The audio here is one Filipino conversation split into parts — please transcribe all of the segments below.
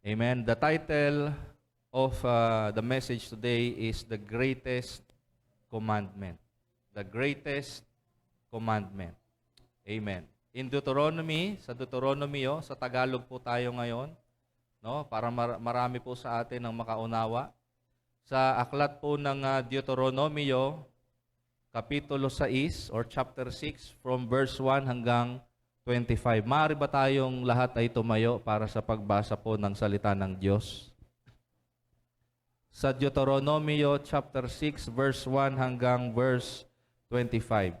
Amen. The title of the message today is The Greatest Commandment. The Greatest Commandment. Amen. In Deuteronomy, sa Tagalog po tayo ngayon, no? Para marami po sa atin ang makaunawa. Sa aklat po ng Deuteronomio, Kapitulo 6 or chapter 6 from verse 1 hanggang 25. Maaari ba tayong lahat ay tumayo para sa pagbasa po ng salita ng Diyos? Sa Deuteronomio chapter 6 verse 1 hanggang verse 25.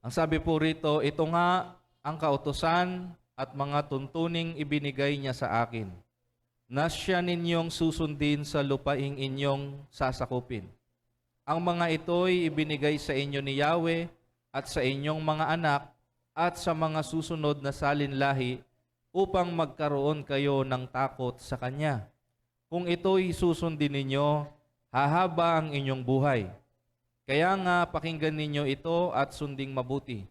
Ang sabi po rito, ito nga ang kautusan at mga tuntuning ibinigay niya sa akin, na siya ninyong susundin sa lupaing inyong sasakupin. Ang mga ito'y ibinigay sa inyo ni Yahweh at sa inyong mga anak at sa mga susunod na salinlahi upang magkaroon kayo ng takot sa Kanya. Kung ito'y susundin ninyo, hahaba ang inyong buhay. Kaya nga pakinggan ninyo ito at sunding mabuti.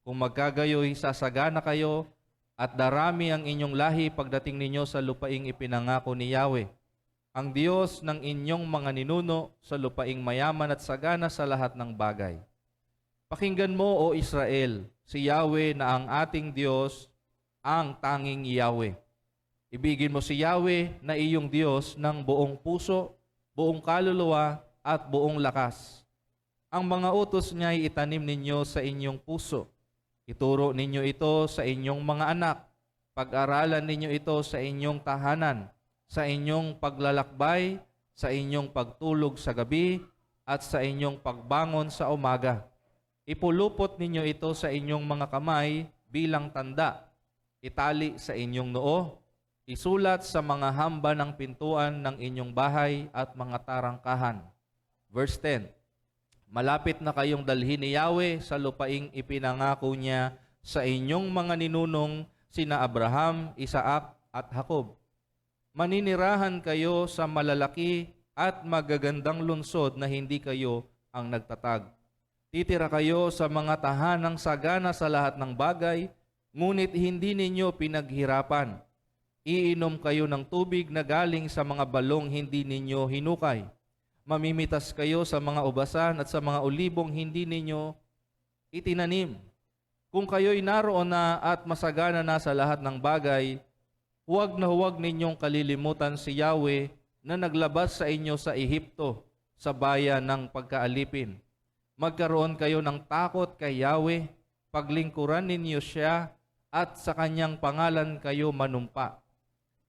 Kung magkagayoy, sasagana kayo at darami ang inyong lahi pagdating ninyo sa lupaing ipinangako ni Yahweh, ang Diyos ng inyong mga ninuno sa lupaing mayaman at sagana sa lahat ng bagay. Pakinggan mo, O Israel, si Yahweh na ang ating Diyos, ang tanging Yahweh. Ibigin mo si Yahweh na iyong Diyos ng buong puso, buong kaluluwa, at buong lakas. Ang mga utos niya ay itanim ninyo sa inyong puso. Ituro ninyo ito sa inyong mga anak. Pag-aralan ninyo ito sa inyong tahanan, sa inyong paglalakbay, sa inyong pagtulog sa gabi, at sa inyong pagbangon sa umaga. Ipulupot ninyo ito sa inyong mga kamay bilang tanda. Itali sa inyong noo. Isulat sa mga hamba ng pintuan ng inyong bahay at mga tarangkahan. Verse 10. Malapit na kayong dalhin ni Yahweh sa lupaing ipinangako niya sa inyong mga ninunong sina Abraham, Isaac at Jacob. Maninirahan kayo sa malalaki at magagandang lungsod na hindi kayo ang nagtatag. Titira kayo sa mga tahanang sagana sa lahat ng bagay, ngunit hindi ninyo pinaghirapan. Iinom kayo ng tubig na galing sa mga balong hindi ninyo hinukay. Mamimitas kayo sa mga ubasan at sa mga olibong hindi ninyo itinanim. Kung kayo'y naroon na at masagana na sa lahat ng bagay, huwag na huwag ninyong kalilimutan si Yahweh na naglabas sa inyo sa Ehipto, sa bayan ng pagkaalipin. Magkaroon kayo ng takot kay Yahweh, paglingkuran ninyo siya, at sa kanyang pangalan kayo manumpa.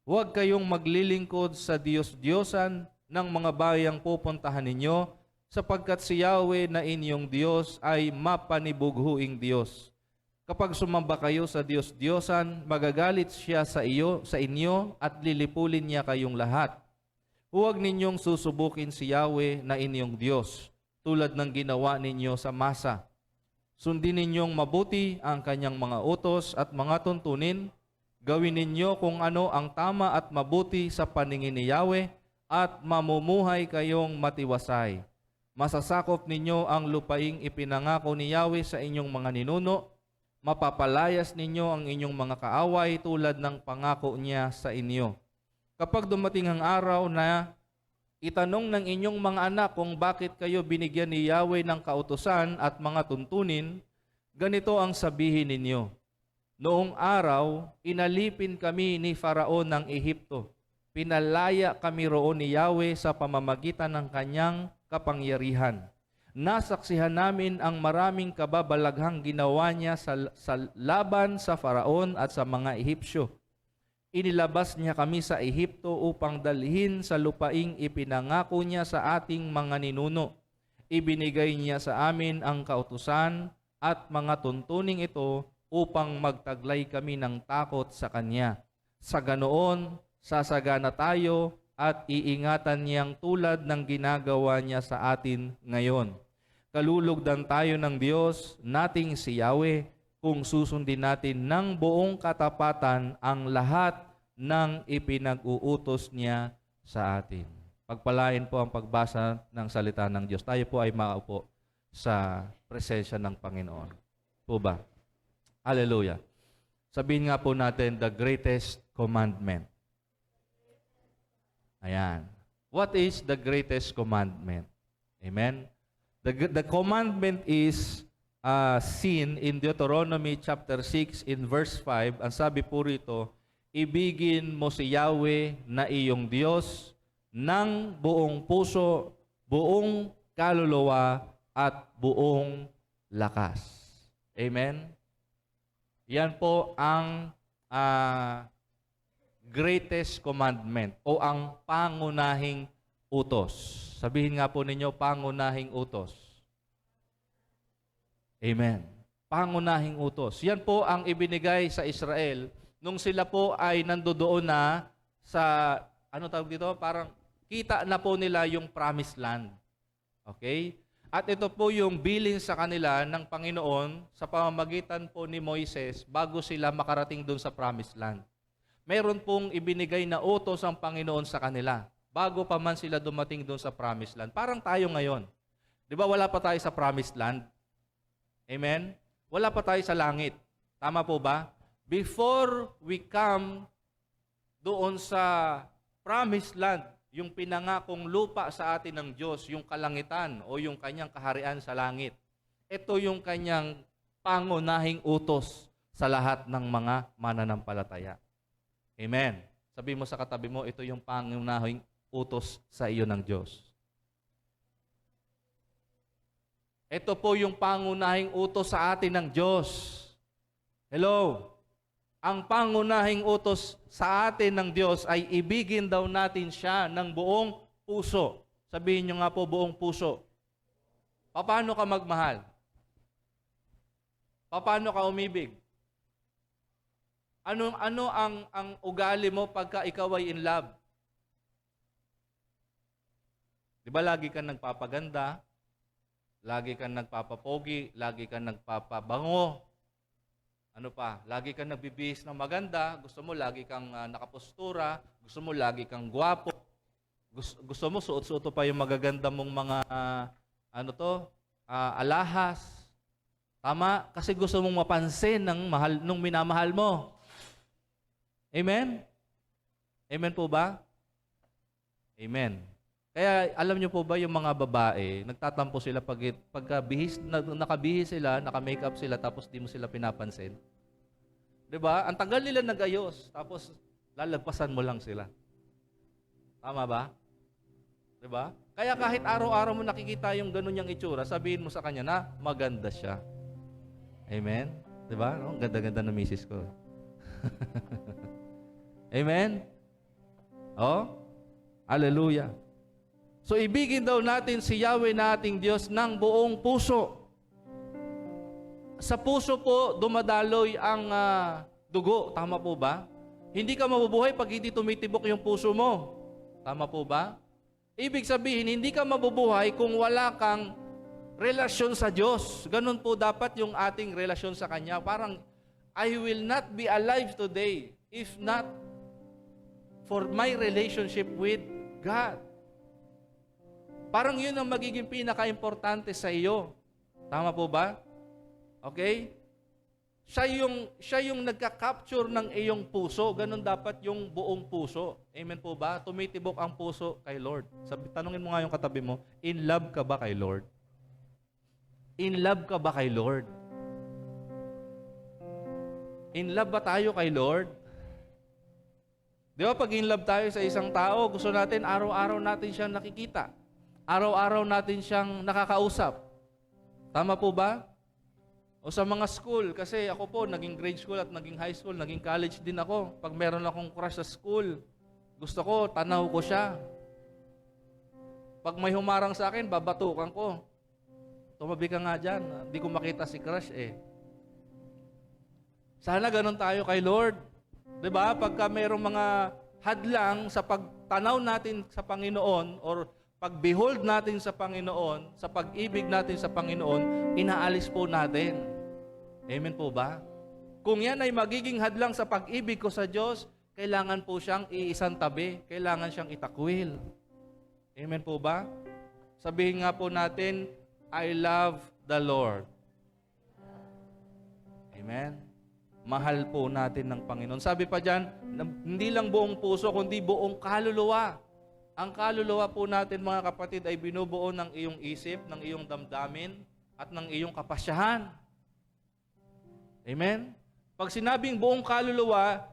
Huwag kayong maglilingkod sa Diyos-Diyosan ng mga bayang pupuntahan ninyo, sapagkat si Yahweh na inyong Diyos ay mapanibughuing Diyos. Kapag sumamba kayo sa Diyos-Diyosan, magagalit siya sa inyo at lilipulin niya kayong lahat. Huwag ninyong susubukin si Yahweh na inyong Diyos, tulad ng ginawa ninyo sa Masa. Sundin ninyong mabuti ang kanyang mga utos at mga tuntunin. Gawin ninyo kung ano ang tama at mabuti sa paningin ni Yahweh at mamumuhay kayong matiwasay. Masasakop ninyo ang lupaing ipinangako ni Yahweh sa inyong mga ninuno. Mapapalayas ninyo ang inyong mga kaaway tulad ng pangako niya sa inyo. Kapag dumating ang araw na itanong ng inyong mga anak kung bakit kayo binigyan ni Yahweh ng kautusan at mga tuntunin, ganito ang sabihin ninyo. Noong araw, inalipin kami ni Faraon ng Ehipto. Pinalaya kami roon ni Yahweh sa pamamagitan ng kanyang kapangyarihan. Nasaksihan namin ang maraming kababalaghang ginawa niya sa laban sa Faraon at sa mga Ehipsyo. Inilabas niya kami sa Ehipto upang dalhin sa lupaing ipinangako niya sa ating mga ninuno. Ibinigay niya sa amin ang kautusan at mga tuntuning ito upang magtaglay kami ng takot sa Kanya. Sa ganoon, sasagana tayo at iingatan niyang tulad ng ginagawa niya sa atin ngayon. Kalulugdan tayo ng Diyos nating si Yahweh kung susundin natin ng buong katapatan ang lahat ng ipinag-uutos niya sa atin. Pagpalain po ang pagbasa ng salita ng Diyos. Tayo po ay makaupo sa presensya ng Panginoon. Po ba? Hallelujah. Sabihin nga po natin, the greatest commandment? Ayan. What is the greatest commandment? Amen? The commandment is seen in Deuteronomy chapter 6 in verse 5. Ang sabi po rito, ibigin mo si Yahweh na iyong Diyos ng buong puso, buong kaluluwa, at buong lakas. Amen? Yan po ang greatest commandment o ang pangunahing utos. Sabihin nga po ninyo, pangunahing utos. Amen. Pangunahing utos. Yan po ang ibinigay sa Israel nung sila po ay nandoon na sa, ano tawag dito? Parang kita na po nila yung promised land. Okay? At ito po yung bilin sa kanila ng Panginoon sa pamamagitan po ni Moises bago sila makarating doon sa promised land. Meron pong ibinigay na utos ang Panginoon sa kanila bago pa man sila dumating doon sa promised land. Parang tayo ngayon. Di ba wala pa tayo sa promised land? Amen? Wala pa tayo sa langit. Tama po ba? Before we come doon sa promised land, yung pinangakong lupa sa atin ng Diyos, yung kalangitan o yung kanyang kaharian sa langit, ito yung kanyang pangunahing utos sa lahat ng mga mananampalataya. Amen. Sabi mo sa katabi mo, ito yung pangunahing utos sa iyo ng Diyos. Ito po yung pangunahing utos sa atin ng Diyos. Hello? Ang pangunahing utos sa atin ng Diyos ay ibigin daw natin siya ng buong puso. Sabihin nyo nga po, buong puso. Paano ka magmahal? Paano ka umibig? Ano ang ugali mo pagka ikaw ay in love? Di ba lagi kang nagpapaganda? Lagi kang nagpapapogi? Lagi kang nagpapabango? Ano pa? Lagi kang nagbibihis ng maganda? Gusto mo lagi kang nakapostura? Gusto mo lagi kang gwapo? Gusto mo suot-suot pa yung magaganda mong mga alahas? Tama? Kasi gusto mong mapansin nung minamahal mo. Amen? Amen po ba? Amen. Kaya alam niyo po ba yung mga babae, nagtatampo sila pagkabihis, nakabihis sila, naka-makeup sila, tapos di mo sila pinapansin. 'Di ba? Ang tagal nila nag-ayos, tapos lalagpasan mo lang sila. Tama ba? 'Di ba? Kaya kahit araw-araw mo nakikita yung ganun niyang itsura, sabihin mo sa kanya na maganda siya. Amen? 'Di ba? Ang ganda-ganda ng misis ko. Amen? Oh? Hallelujah. So, ibigin daw natin si Yahweh na ating Diyos ng buong puso. Sa puso po, dumadaloy ang dugo. Tama po ba? Hindi ka mabubuhay pag hindi tumitibok yung puso mo. Tama po ba? Ibig sabihin, hindi ka mabubuhay kung wala kang relasyon sa Diyos. Ganun po dapat yung ating relasyon sa Kanya. Parang, I will not be alive today if not for my relationship with God. Parang yun ang magiging pinaka-importante sa iyo. Tama po ba? Okay? Siya yung nagka-capture ng iyong puso. Ganun dapat yung buong puso. Amen po ba? Tumitibok ang puso kay Lord. Tanungin mo nga yung katabi mo, in love ka ba kay Lord? In love ka ba kay Lord? In love ba tayo kay Lord? Di ba pag in love tayo sa isang tao, gusto natin araw-araw natin siyang nakikita. Araw-araw natin siyang nakakausap. Tama po ba? O sa mga school, kasi ako po, naging grade school at naging high school, naging college din ako. Pag meron akong crush sa school, gusto ko, tanaw ko siya. Pag may humarang sa akin, babatukan ko. Tumabi ka nga dyan, hindi ko makita si crush eh. Sana ganun tayo kay Lord. Diba? Pagka mayroong mga hadlang sa pagtanaw natin sa Panginoon or pag-behold natin sa Panginoon, sa pag-ibig natin sa Panginoon, inaalis po natin. Amen po ba? Kung yan ay magiging hadlang sa pag-ibig ko sa Diyos, kailangan po siyang iisang tabi. Kailangan siyang itakwil. Amen po ba? Sabihin nga po natin, I love the Lord. Amen? mahal po natin ng Panginoon. Sabi pa dyan, hindi lang buong puso, kundi buong kaluluwa. Ang kaluluwa po natin, mga kapatid, ay binubuo ng iyong isip, ng iyong damdamin, at ng iyong kapasyahan. Amen? Pag sinabing buong kaluluwa,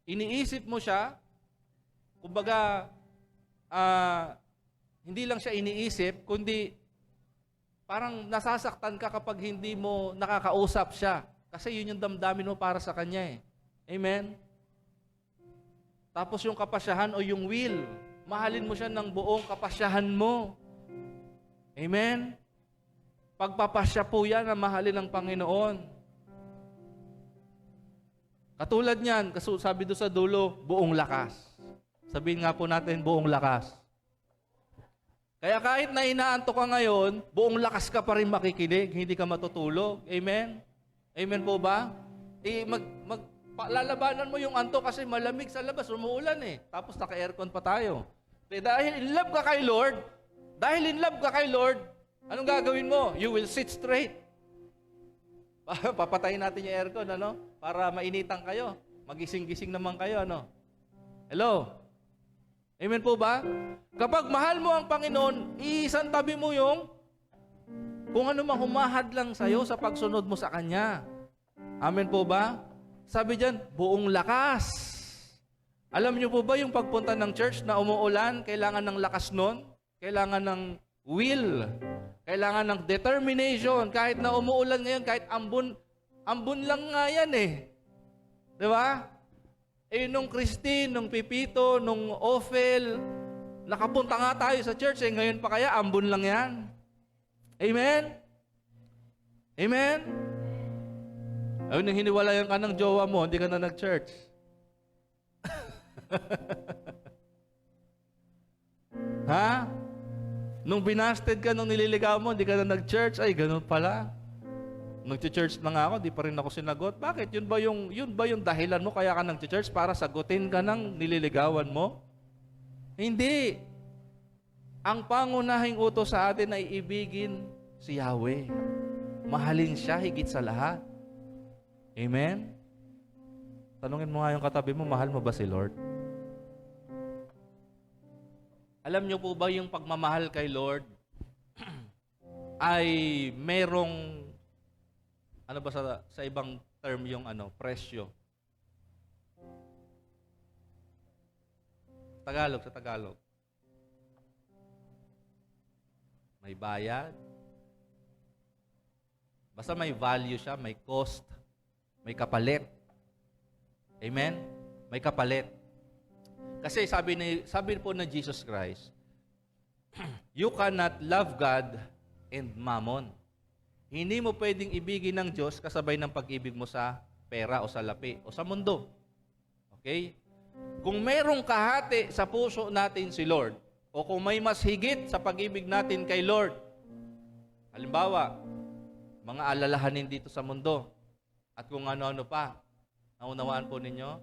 iniisip mo siya, kumbaga, hindi lang siya iniisip, kundi parang nasasaktan ka kapag hindi mo nakakausap siya. Kasi yun yung damdamin mo para sa Kanya eh. Amen? Tapos yung kapasyahan o yung will, mahalin mo siya ng buong kapasyahan mo. Amen? Pagpapasya po yan na mahalin ng Panginoon. Katulad niyan, sabi doon sa dulo, buong lakas. Sabihin nga po natin, buong lakas. Kaya kahit na inaantok ka ngayon, buong lakas ka pa rin makikinig, hindi ka matutulog. Amen? Amen po ba? Lalabanan mo yung antok kasi malamig sa labas, umuulan eh. Tapos naka-aircon pa tayo. Dahil in love ka kay Lord, anong gagawin mo? You will sit straight. Papatayin natin yung aircon, ano? Para mainitan kayo. Magising-gising naman kayo, ano? Hello? Amen po ba? Kapag mahal mo ang Panginoon, iisang tabi mo yung kung ano mang humahad lang sa'yo sa pagsunod mo sa Kanya. Amen po ba? Sabi diyan, buong lakas. Alam niyo po ba yung pagpunta ng church na umuulan, kailangan ng lakas nun? Kailangan ng will. Kailangan ng determination. Kahit na umuulan ngayon, kahit ambon lang nga yan eh. Di ba? Eh, nung Christine, nung Pipito, nung Ophel, nakapunta nga tayo sa church eh. Ngayon pa kaya, ambon lang yan. Amen? Amen? Ayun, nang hiniwalayan ka ng jowa mo, hindi ka na nag-church. Ha? Nung binasted ka, nung nililigaw mo, hindi ka na nag-church, ay, ganun pala. Nag-church na nga ako, di pa rin ako sinagot. Bakit? Yun ba yung dahilan mo kaya ka nag-church para sagutin ka ng nililigawan mo? Hindi. Ang pangunahing utos sa atin ay ibigin si Yahweh. Mahalin siya higit sa lahat. Amen? Tanungin mo nga yung katabi mo, mahal mo ba si Lord? Alam niyo po ba yung pagmamahal kay Lord ay merong, ano ba sa ibang term yung presyo? Tagalog, sa Tagalog. May bayad. Basta may value siya, may cost, may kapalit. Amen? May kapalit. Kasi sabi po na Jesus Christ, you cannot love God and mammon. Hindi mo pwedeng ibigin ng Diyos kasabay ng pag-ibig mo sa pera o sa lapi o sa mundo. Okay? Kung merong kahati sa puso natin si Lord, o kung may mas higit sa pag-ibig natin kay Lord, halimbawa, mga alalahanin dito sa mundo, at kung ano-ano pa, naunawaan po ninyo,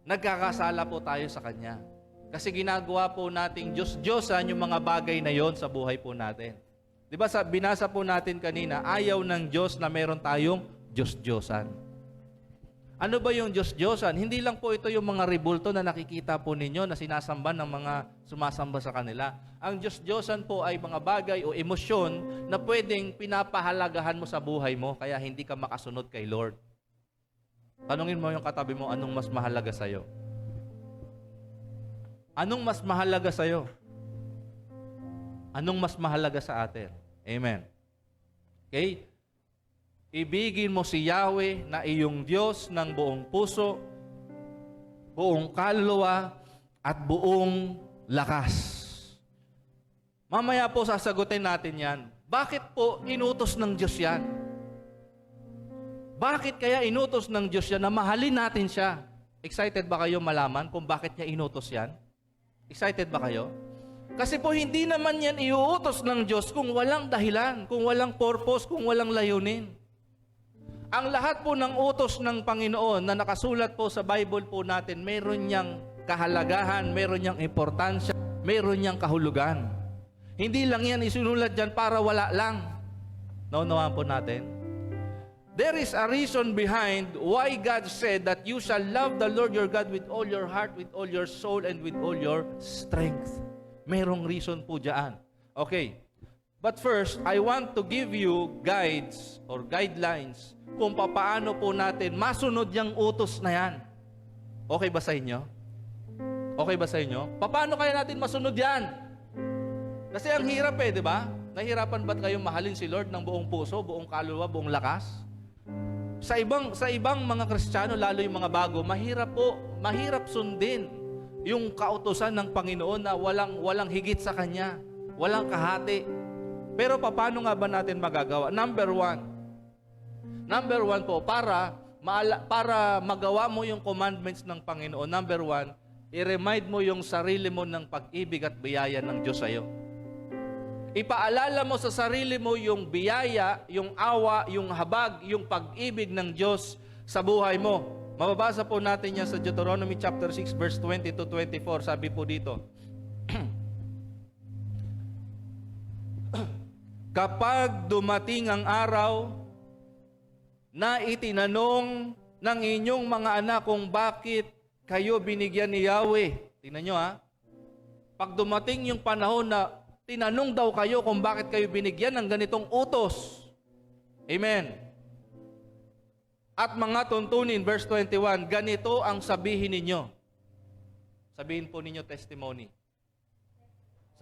nagkakasala po tayo sa Kanya. Kasi ginagawa po nating Diyos-Diyosan yung mga bagay na yon sa buhay po natin. Di ba binasa po natin kanina, ayaw ng Diyos na meron tayong Diyos-Diyosan. Ano ba yung Diyos-Diyosan? Hindi lang po ito yung mga ribulto na nakikita po ninyo na sinasamba ng mga sumasamba sa kanila. Ang Diyos-Diyosan po ay mga bagay o emosyon na pwedeng pinapahalagahan mo sa buhay mo kaya hindi ka makasunod kay Lord. Tanungin mo yung katabi mo, anong mas mahalaga sa'yo? Anong mas mahalaga sa'yo? Anong mas mahalaga sa atin? Amen. Okay? Ibigin mo si Yahweh na iyong Diyos ng buong puso, buong kaluluwa, at buong lakas. Mamaya po sasagutin natin yan. Bakit po inutos ng Diyos yan? Bakit kaya inutos ng Diyos yan na mahalin natin siya? Excited ba kayo malaman kung bakit niya inutos yan? Excited ba kayo? Kasi po hindi naman yan iuutos ng Diyos kung walang dahilan, kung walang purpose, kung walang layunin. Ang lahat po ng utos ng Panginoon na nakasulat po sa Bible po natin, meron niyang kahalagahan, meron niyang importansya, meron niyang kahulugan. Hindi lang yan isinulat dyan para wala lang. Naunawaan po natin. There is a reason behind why God said that you shall love the Lord your God with all your heart, with all your soul, and with all your strength. Merong reason po dyan. Okay. But first, I want to give you guides or guidelines kung paano po natin masunod yung utos na yan. Okay ba sa inyo? Okay ba sa inyo? Paano kaya natin masunod yan? Kasi ang hirap di ba? Nahirapan ba't kayong mahalin si Lord ng buong puso, buong kaluluwa, buong lakas? Sa ibang mga Kristiyano, lalo yung mga bago, mahirap sundin yung kautusan ng Panginoon na walang higit sa Kanya, walang kahati. Pero paano nga ba natin magagawa? Number one po, para magawa mo yung commandments ng Panginoon, number one, i-remind mo yung sarili mo ng pag-ibig at biyaya ng Diyos sa iyo. Ipaalala mo sa sarili mo yung biyaya, yung awa, yung habag, yung pag-ibig ng Diyos sa buhay mo. Mababasa po natin yan sa Deuteronomy chapter 6 verse 20 to 24. Sabi po dito, kapag dumating ang araw na itinanong ng inyong mga anak kung bakit kayo binigyan ni Yahweh. Tingnan nyo Pag dumating yung panahon na tinanong daw kayo kung bakit kayo binigyan ng ganitong utos. Amen. At mga tuntunin, verse 21, ganito ang sabihin ninyo. Sabihin po ninyo testimony.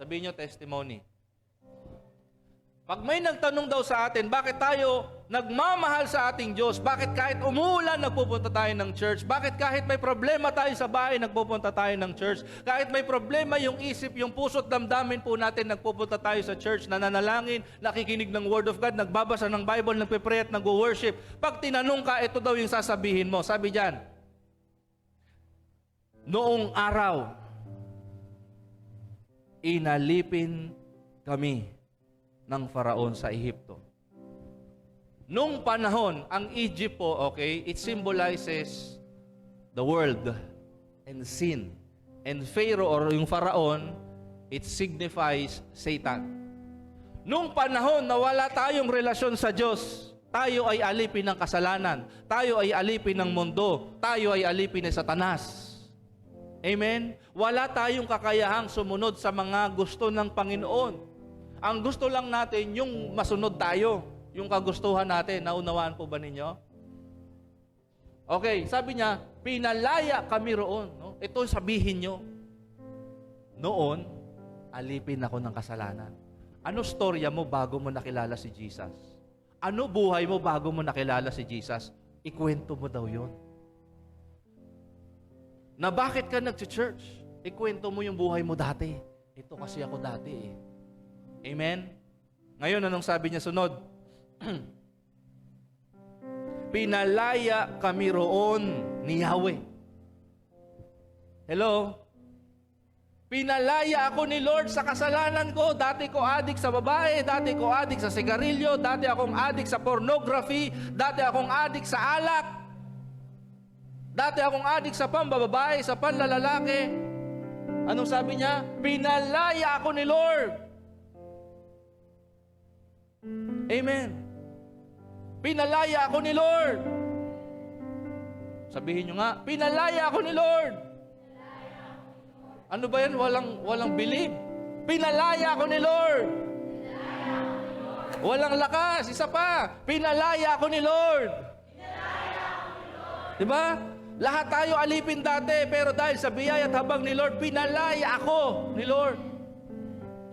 Sabihin nyo testimony. Pag may nagtanong daw sa atin, bakit tayo nagmamahal sa ating Diyos? Bakit kahit umuulan, nagpupunta tayo ng church? Bakit kahit may problema tayo sa bahay, nagpupunta tayo ng church? Kahit may problema yung isip, yung puso't damdamin po natin, nagpupunta tayo sa church, nananalangin, nakikinig ng Word of God, nagbabasa ng Bible, nagpe-pray at nag-worship. Pag tinanong ka, ito daw yung sasabihin mo. Sabi dyan, noong araw, inalipin kami ng Faraon sa Ehipto. Nung panahon, ang Egypt po, it symbolizes the world and sin. And Pharaoh or yung Faraon, it signifies Satan. Nung panahon na wala tayong relasyon sa Diyos, tayo ay alipin ng kasalanan, tayo ay alipin ng mundo, tayo ay alipin ni Satanas. Amen? Wala tayong kakayahang sumunod sa mga gusto ng Panginoon. Ang gusto lang natin, yung masunod tayo, yung kagustuhan natin. Naunawaan po ba ninyo? Okay, sabi niya, pinalaya kami roon. No? Ito sabihin nyo. Noon, alipin ako ng kasalanan. Ano storya mo bago mo nakilala si Jesus? Ano buhay mo bago mo nakilala si Jesus? Ikwento mo daw yon. Na bakit ka nag-church? Ikwento mo yung buhay mo dati. Ito kasi ako dati Amen? Ngayon, anong sabi niya sunod? Pinalaya kami roon ni Yahweh. Hello? Pinalaya ako ni Lord sa kasalanan ko. Dati ko adik sa babae, dati ko adik sa sigarilyo, dati akong adik sa pornography, dati akong adik sa alak, dati akong adik sa pambababae, sa panlalalaki. Anong sabi niya? Pinalaya ako ni Lord. Amen. Pinalaya ako ni Lord. Sabihin nyo nga, pinalaya ako ni Lord. Ano ba yan? Walang believe. Pinalaya ako ni Lord. Walang lakas. Isa pa. Pinalaya ako ni Lord. Diba? Lahat tayo alipin dati, pero dahil sa biyaya at habag ni Lord, pinalaya ako ni Lord.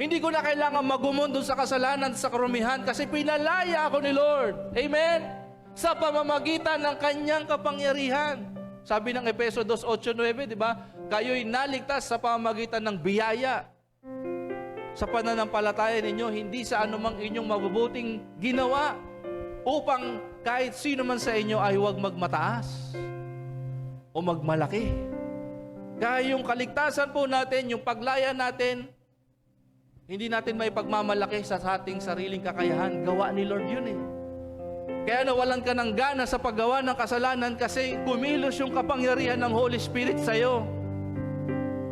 Hindi ko na kailangan magumon doon sa kasalanan, sa karumihan, kasi pinalaya ako ni Lord. Amen? Sa pamamagitan ng kanyang kapangyarihan. Sabi ng Efeso 2:8-9, di ba? Kayo'y naligtas sa pamamagitan ng biyaya. Sa pananampalataya ninyo, hindi sa anumang inyong mabubuting ginawa, upang kahit sino man sa inyo ay huwag magmataas o magmalaki. Kaya yung kaligtasan po natin, yung paglaya natin, hindi natin may pagmamalaki sa ating sariling kakayahan. Gawa ni Lord yun Kaya nawalan ka ng gana sa paggawa ng kasalanan kasi kumilos yung kapangyarihan ng Holy Spirit sa'yo.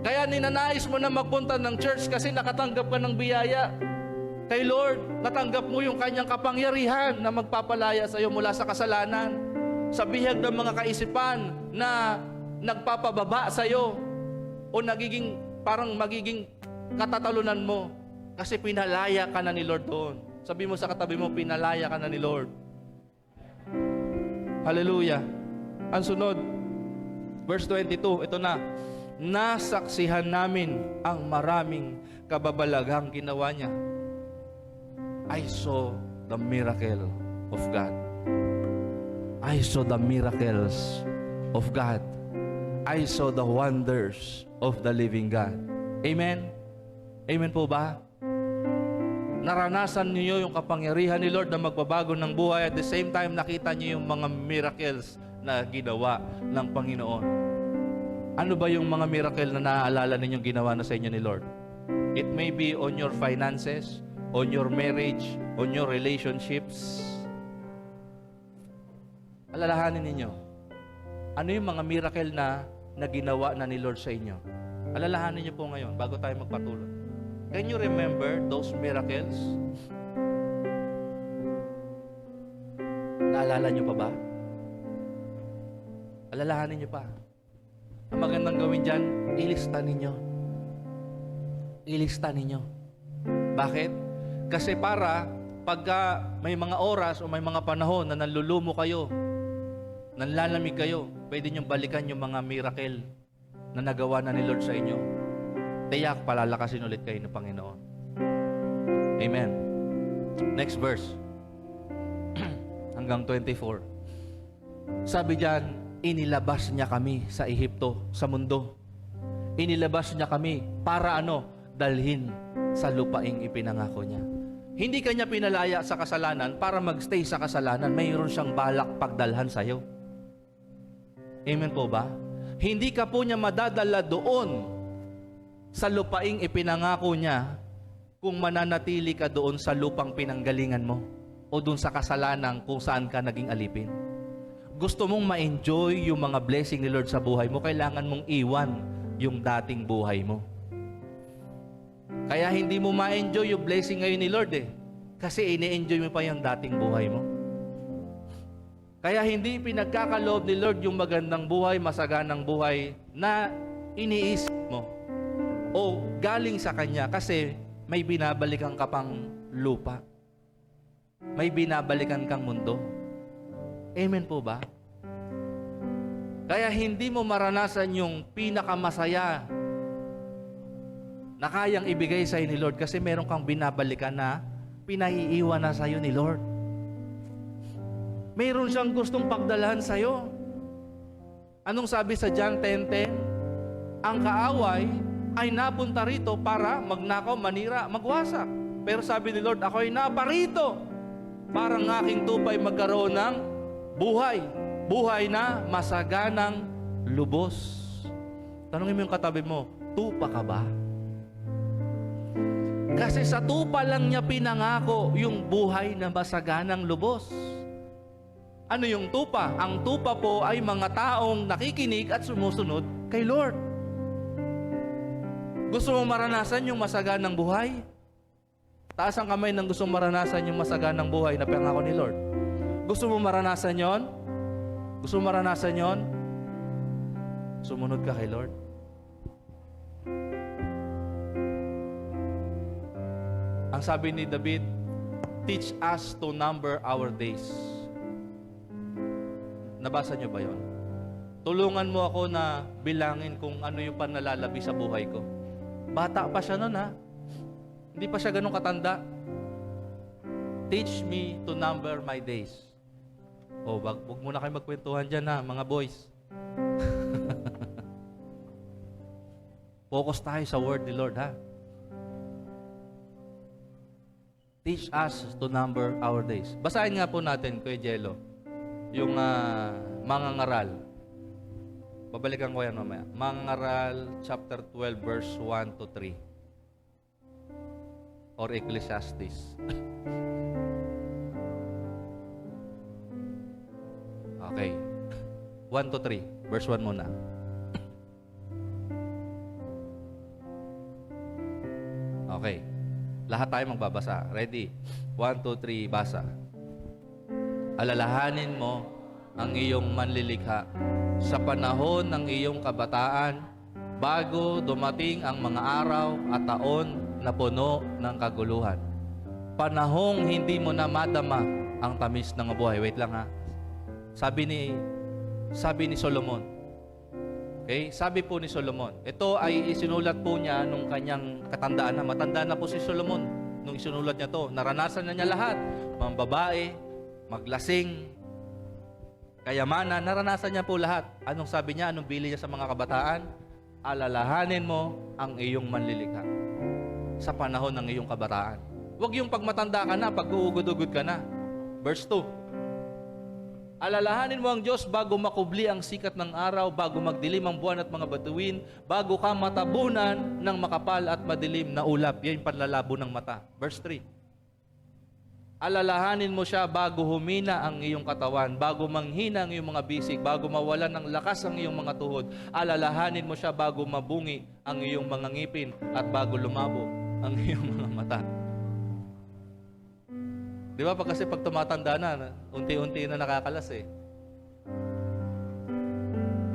Kaya ninanais mo na magpunta ng church kasi nakatanggap ka ng biyaya. Kay Lord, natanggap mo yung kanyang kapangyarihan na magpapalaya sa iyo mula sa kasalanan, sa bihag ng mga kaisipan na nagpapababa sa iyo o parang magiging katatalunan mo kasi pinalaya ka na ni Lord doon. Sabi mo sa katabi mo, pinalaya ka na ni Lord. Hallelujah. Ang sunod, verse 22, ito na. Nasaksihan namin ang maraming kababalaghang ginawa niya. I saw the miracle of God. I saw the miracles of God. I saw the wonders of the living God. Amen? Amen po ba? Naranasan niyo yung kapangyarihan ni Lord na magbabago ng buhay, at the same time nakita niyo yung mga miracles na ginawa ng Panginoon. Ano ba yung mga miracle na naaalala ninyong ginawa na sa inyo ni Lord? It may be on your finances, on your marriage, on your relationships. Alalahanin ninyo, ano yung mga miracle na ginawa na ni Lord sa inyo? Alalahanin niyo po ngayon bago tayo magpatuloy. Can you remember those miracles? Naalala niyo pa ba? Alalahanin niyo pa. Ang magandang gawin dyan, ilista ninyo. Ilista ninyo. Bakit? Kasi para pagka may mga oras o may mga panahon na nanlulumo kayo, nanlalamig kayo, pwede niyong balikan yung mga miracle na nagawa na ni Lord sa inyo. Tiyak, palalakasin ulit kayo ng Panginoon. Amen. Next verse. Hanggang 24. Sabi diyan, inilabas niya kami sa Ehipto, sa mundo. Inilabas niya kami para ano? Dalhin sa lupaing ipinangako niya. Hindi kanya pinalaya sa kasalanan para magstay sa kasalanan. Mayroon siyang balak pagdalhan sa iyo. Amen po ba? Hindi ka po niya madadala doon sa lupaing ipinangako niya kung mananatili ka doon sa lupang pinanggalingan mo o doon sa kasalanan kung saan ka naging alipin. Gusto mong ma-enjoy yung mga blessing ni Lord sa buhay mo, kailangan mong iwan yung dating buhay mo. Kaya hindi mo ma-enjoy yung blessing ngayon ni Lord kasi ini-enjoy mo pa yung dating buhay mo. Kaya hindi pinagkakaloob ni Lord yung magandang buhay, masaganang buhay na iniisip mo o galing sa Kanya kasi may binabalikan ka pang lupa. May binabalikan kang mundo. Amen po ba? Kaya hindi mo maranasan yung pinakamasaya na kayang ibigay sa iyo ni Lord kasi meron kang binabalikan na pinaiiwan na sa iyo ni Lord. Mayroon siyang gustong pagdalahan sa iyo. Anong sabi sa John 10:10? Ang kaaway ay napunta rito para magnakaw, manira, magwasak. Pero sabi ni Lord, ako ay naparito para ng aking tupay magkaroon ng buhay. Buhay na masaganang lubos. Tanungin mo yung katabi mo, tupa ka ba? Kasi sa tupa lang niya pinangako yung buhay na masaganang lubos. Ano yung tupa? Ang tupa po ay mga taong nakikinig at sumusunod kay Lord. Gusto mo maranasan yung masaganang buhay? Taas ang kamay ng gusto maranasan yung masaganang buhay na pinangako ni Lord. Gusto mo maranasan yon? Gusto mo maranasan yon? Sumunod ka kay Lord. Ang sabi ni David, teach us to number our days. Nabasa niyo ba yon? Tulungan mo ako na bilangin kung ano yung panalalabi sa buhay ko. Bata pa siya nun ha. Hindi pa siya ganun katanda. Teach me to number my days. O, wag muna kayo magkwentuhan dyan ha, mga boys. Focus tayo sa word ni Lord ha. Teach us to number our days. Basahin nga po natin, Kuya Jello, yung mga ngaral. Babalikan ko yan mamaya. Mga ngaral, chapter 12, verse 1 to 3. Or Ecclesiastes. Okay. 1 to 3. Verse 1 muna. Okay. Lahat tayo magbabasa. Ready? 1, 2, 3, basa. Alalahanin mo ang iyong manlilikha sa panahon ng iyong kabataan bago dumating ang mga araw at taon na puno ng kaguluhan. Panahong hindi mo na madama ang tamis ng buhay. Wait lang ha. Sabi ni Solomon. Okay? Sabi po ni Solomon. Ito ay isinulat po niya nung kanyang katandaan na. Matanda na po si Solomon nung isinulat niya to. Naranasan na niya lahat. Mga babae, maglasing, kayamanan, naranasan niya po lahat. Anong sabi niya? Anong bili niya sa mga kabataan? Alalahanin mo ang iyong manlilikha sa panahon ng iyong kabataan. Huwag yung pag matanda ka na, pag uugod-ugod ka na. Verse 2. Alalahanin mo ang Diyos bago makubli ang sikat ng araw, bago magdilim ang buwan at mga batuin, bago ka matabunan ng makapal at madilim na ulap. Yan yung panlalabo ng mata. Verse 3. Alalahanin mo siya bago humina ang iyong katawan, bago manghina ang iyong mga bisig, bago mawalan ng lakas ang iyong mga tuhod. Alalahanin mo siya bago mabungi ang iyong mga ngipin at bago lumabo ang iyong mga mata. Di ba? Kasi pag tumatanda na, unti-unti na nakakalas eh.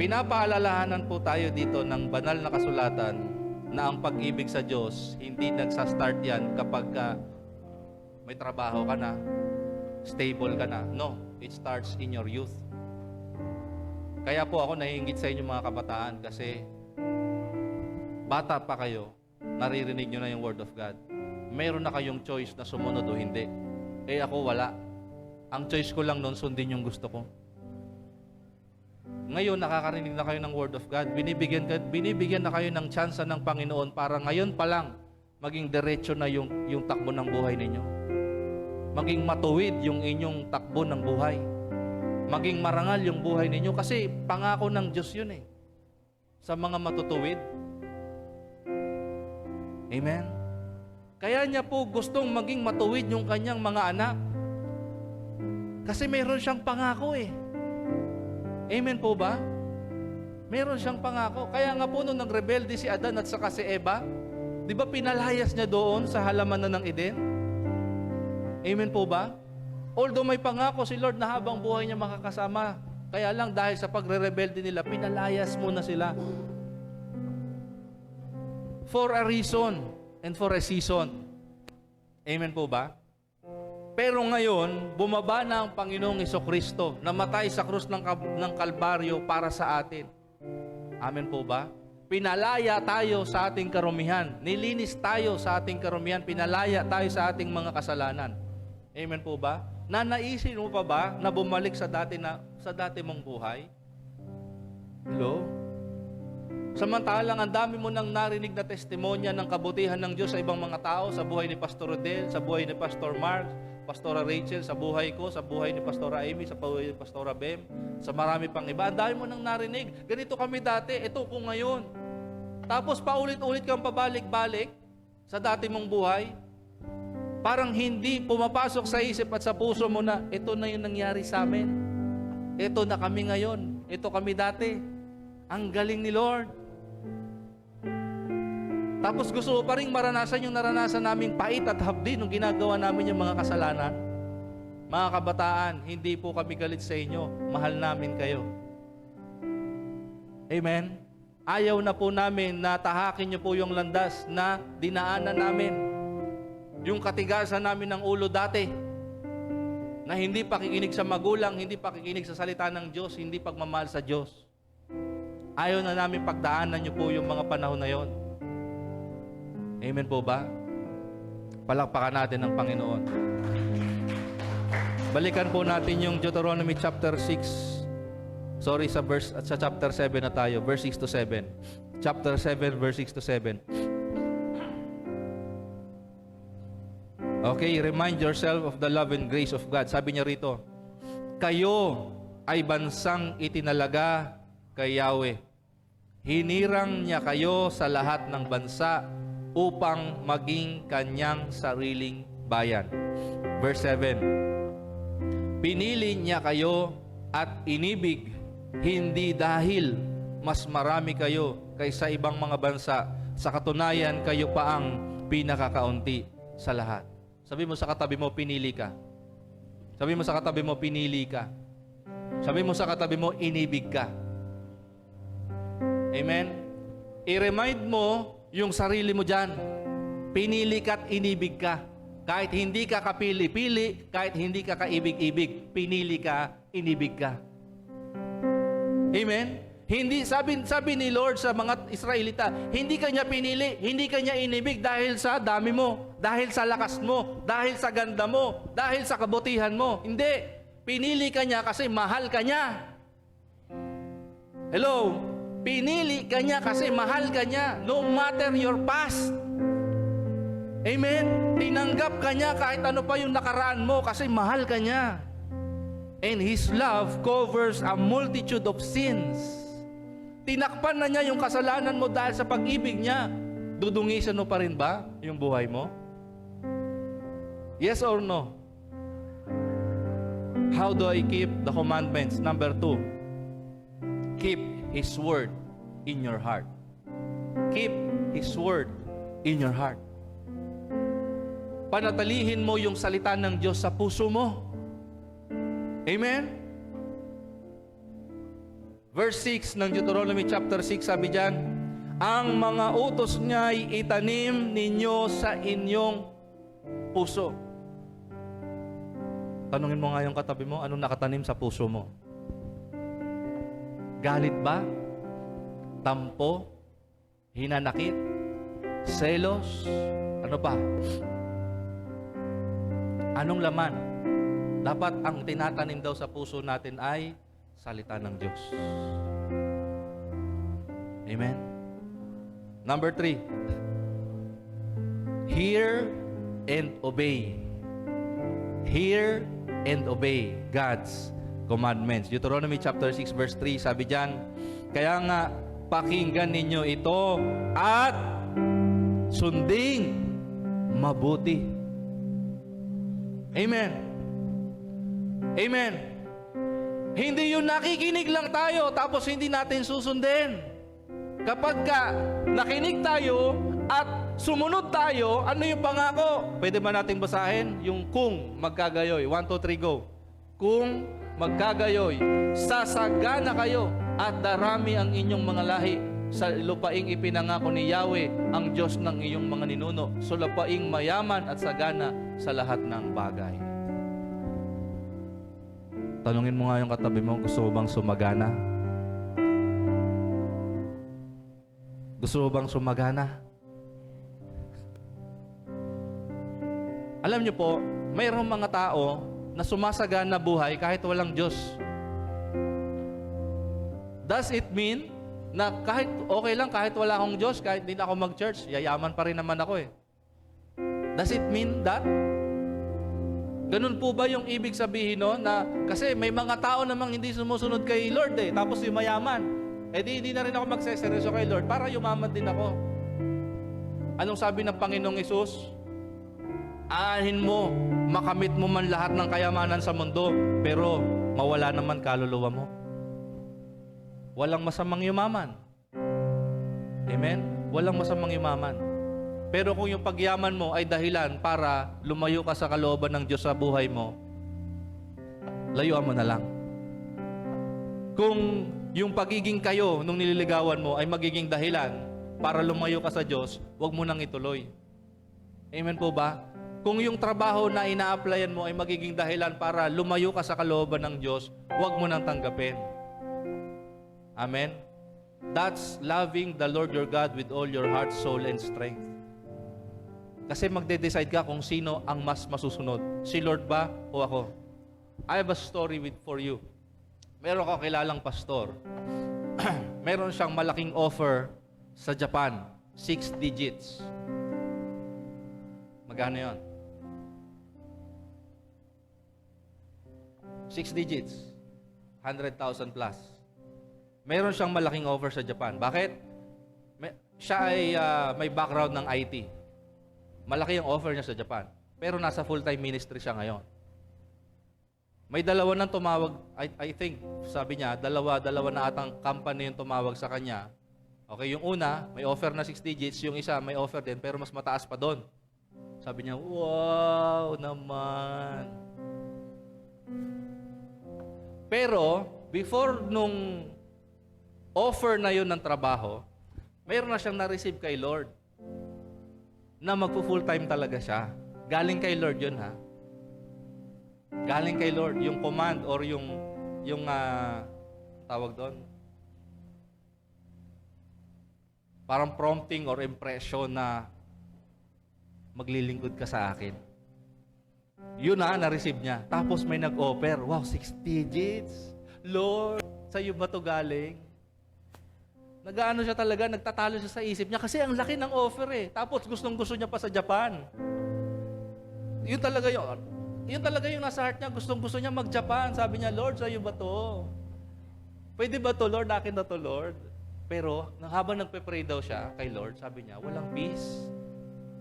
Pinapaalalahanan po tayo dito ng banal na kasulatan na ang pag-ibig sa Diyos, hindi nagsastart yan kapag may trabaho ka na, stable ka na. No, it starts in your youth. Kaya po ako naiinggit sa inyo mga kabataan kasi bata pa kayo, naririnig nyo na yung Word of God. Meron na kayong choice na sumunod o hindi. Eh ako wala. Ang choice ko lang noon, sundin yung gusto ko. Ngayon, nakakarinig na kayo ng Word of God. Binibigyan na kayo ng tsansa ng Panginoon para ngayon pa lang maging diretso na yung takbo ng buhay ninyo. Maging matuwid yung inyong takbo ng buhay. Maging marangal yung buhay ninyo kasi pangako ng Diyos yun eh. Sa mga matutuwid. Amen? Kaya niya po gustong maging matuwid yung kanyang mga anak. Kasi mayroon siyang pangako eh. Amen po ba? Mayroon siyang pangako. Kaya nga po nung nagrebelde si Adan at saka si Eva, di ba pinalayas niya doon sa halamanan ng Eden? Amen po ba? Although may pangako si Lord na habang buhay niya makakasama, kaya lang dahil sa pagre-rebelde nila, pinalayas muna sila. For a reason and for a season. Amen po ba? Pero ngayon, bumaba na ang Panginoong Hesukristo, namatay sa krus ng Kalbaryo para sa atin. Amen po ba? Pinalaya tayo sa ating karumihan. Nilinis tayo sa ating karumihan. Pinalaya tayo sa ating mga kasalanan. Amen po ba? Nanaisin mo pa ba na bumalik sa dati mong buhay? Hello? Samantalang ang dami mo nang narinig na testimonya ng kabutihan ng Diyos sa ibang mga tao, sa buhay ni Pastor Rodel, sa buhay ni Pastor Mark, Pastora Rachel, sa buhay ko, sa buhay ni Pastora Amy, sa buhay ni Pastora Bem, sa marami pang iba. Ang dami mo nang narinig. Ganito kami dati, ito ko ngayon. Tapos paulit-ulit kang pabalik-balik sa dati mong buhay. Parang hindi pumapasok sa isip at sa puso mo na ito na yung nangyari sa amin. Ito na kami ngayon. Ito kami dati. Ang galing ni Lord. Tapos gusto mo pa rin maranasan yung naranasan naming pait at hapdi nung ginagawa namin yung mga kasalanan. Mga kabataan, hindi po kami galit sa inyo. Mahal namin kayo. Amen? Ayaw na po namin na tahakin niyo po yung landas na dinaanan namin. Yung katigasan namin ng ulo dati. Na hindi pakikinig sa magulang, hindi pakikinig sa salita ng Diyos, hindi pagmamahal sa Diyos. Ayaw na namin pagdaanan niyo po yung mga panahon na yon. Amen po ba? Palakpakan natin ang Panginoon. Balikan po natin yung Deuteronomy chapter 6. Sorry, sa chapter 7 na tayo. Verse 6 to 7. Chapter 7, verse 6 to 7. Okay, remind yourself of the love and grace of God. Sabi niya rito, kayo ay bansang itinalaga kay Yahweh. Hinirang niya kayo sa lahat ng bansa upang maging kanyang sariling bayan. Verse 7. Pinili niya kayo at inibig, hindi dahil mas marami kayo kaysa ibang mga bansa. Sa katunayan, kayo pa ang pinakakaunti. sa lahat. Sabi mo sa katabi mo, pinili ka. Sabi mo sa katabi mo, pinili ka. Sabi mo sa katabi mo, inibig ka. Amen? I-remind mo yung sarili mo dyan. Pinili ka at inibig ka. Kahit hindi ka kapili-pili, kahit hindi ka kaibig-ibig, pinili ka, inibig ka. Amen? Hindi, sabi ni Lord sa mga Israelita, hindi kanya pinili, hindi kanya inibig dahil sa dami mo, dahil sa lakas mo, dahil sa ganda mo, dahil sa kabutihan mo. Hindi. Pinili kanya kasi mahal kanya. Hello? Pinili kanya kasi mahal kanya, no matter your past. Amen? Tinanggap kanya kahit ano pa yung nakaraan mo kasi mahal kanya. And His love covers a multitude of sins. Tinakpan na niya yung kasalanan mo dahil sa pag-ibig niya. Dudungisan mo pa rin ba yung buhay mo? Yes or no? How do I keep the commandments? Number 2, keep His word in your heart. Keep His word in your heart. Panatilihin mo yung salita ng Diyos sa puso mo. Amen? Verse 6 ng Deuteronomy chapter 6, sabi diyan, ang mga utos niya ay itanim ninyo sa inyong puso. Tanungin mo nga yung katabi mo, anong nakatanim sa puso mo? Galit ba? Tampo? Hinanakit? Selos? Ano pa? Anong laman? Dapat ang tinatanim daw sa puso natin ay salita ng Diyos. Amen? Number 3, hear and obey. Hear and obey God's commandments. Deuteronomy chapter 6 verse 3, sabi diyan, kaya nga pakinggan ninyo ito at sunding mabuti. Amen. Amen. Hindi yung nakikinig lang tayo tapos hindi natin susundin. Kapag nakinig tayo at sumunod tayo, ano yung pangako? Pwede ba nating basahin? Yung kung magkagayoy. 1, 2, 3, go. Kung magkagayoy, sasagana kayo at darami ang inyong mga lahi sa lupaing ipinangako ni Yahweh, ang Diyos ng iyong mga ninuno, sa lupaing mayaman at sagana sa lahat ng bagay. Tanungin mo nga yung katabi mo, gusto mo bang sumagana? Gusto mo bang sumagana? Alam niyo po, mayroong mga tao na sumasagana buhay kahit walang Diyos. Does it mean na kahit okay lang, kahit wala akong Diyos, kahit hindi na ako mag-church, yayaman pa rin naman ako eh? Does it mean that? Ganun po ba yung ibig sabihin no? Na kasi may mga tao namang hindi sumusunod kay Lord eh, tapos yung mayaman. Eh di hindi na rin ako magseseryoso kay Lord para yumaman din ako. Anong sabi ng Panginoong Hesus? Aanhin mo, makamit mo man lahat ng kayamanan sa mundo, pero mawala naman kaluluwa mo. Walang masamang yumaman. Amen? Walang masamang yumaman. Pero kung yung pagyaman mo ay dahilan para lumayo ka sa kalooban ng Diyos sa buhay mo, layuan mo na lang. Kung yung pagiging kayo nung nililigawan mo ay magiging dahilan para lumayo ka sa Diyos, huwag mo nang ituloy. Amen po ba? Kung yung trabaho na ina-applyan mo ay magiging dahilan para lumayo ka sa kalooban ng Diyos, huwag mo nang tanggapin. Amen? That's loving the Lord your God with all your heart, soul, and strength. Kasi magde-decide ka kung sino ang mas masusunod. Si Lord ba o ako? I have a story for you. Meron ako kilalang pastor. Meron siyang malaking offer sa Japan. 6 digits. Magkano yun? 6 digits. 100,000 plus. Meron siyang malaking offer sa Japan. Bakit? Siya ay may background ng IT. Malaki ang offer niya sa Japan. Pero nasa full-time ministry siya ngayon. May dalawa nang tumawag, I think, sabi niya, dalawa na atang company yung tumawag sa kanya. Okay, yung una, may offer na 6 digits, yung isa may offer din, pero mas mataas pa doon. Sabi niya, wow naman. Pero, before nung offer na yun ng trabaho, mayroon na siyang na-receive kay Lord na magpo-full time talaga siya. Galing kay Lord yun, ha? Galing kay Lord, yung command or yung tawag doon, parang prompting or impression na maglilingkod ka sa akin. Yun na-receive niya. Tapos may nag-offer. Wow, 6 digits. Lord, sa'yo ba to galing? Nag-ano siya talaga, nagtatalo siya sa isip niya kasi ang laki ng offer eh. Tapos gustong-gusto niya pa sa Japan. Yun talaga yung nasa heart niya. Gustong-gusto niya mag-Japan. Sabi niya, Lord, sa'yo ba to? Pwede ba to, Lord? Akin na to, Lord. Pero, habang nagpe-pray daw siya kay Lord, sabi niya, walang peace.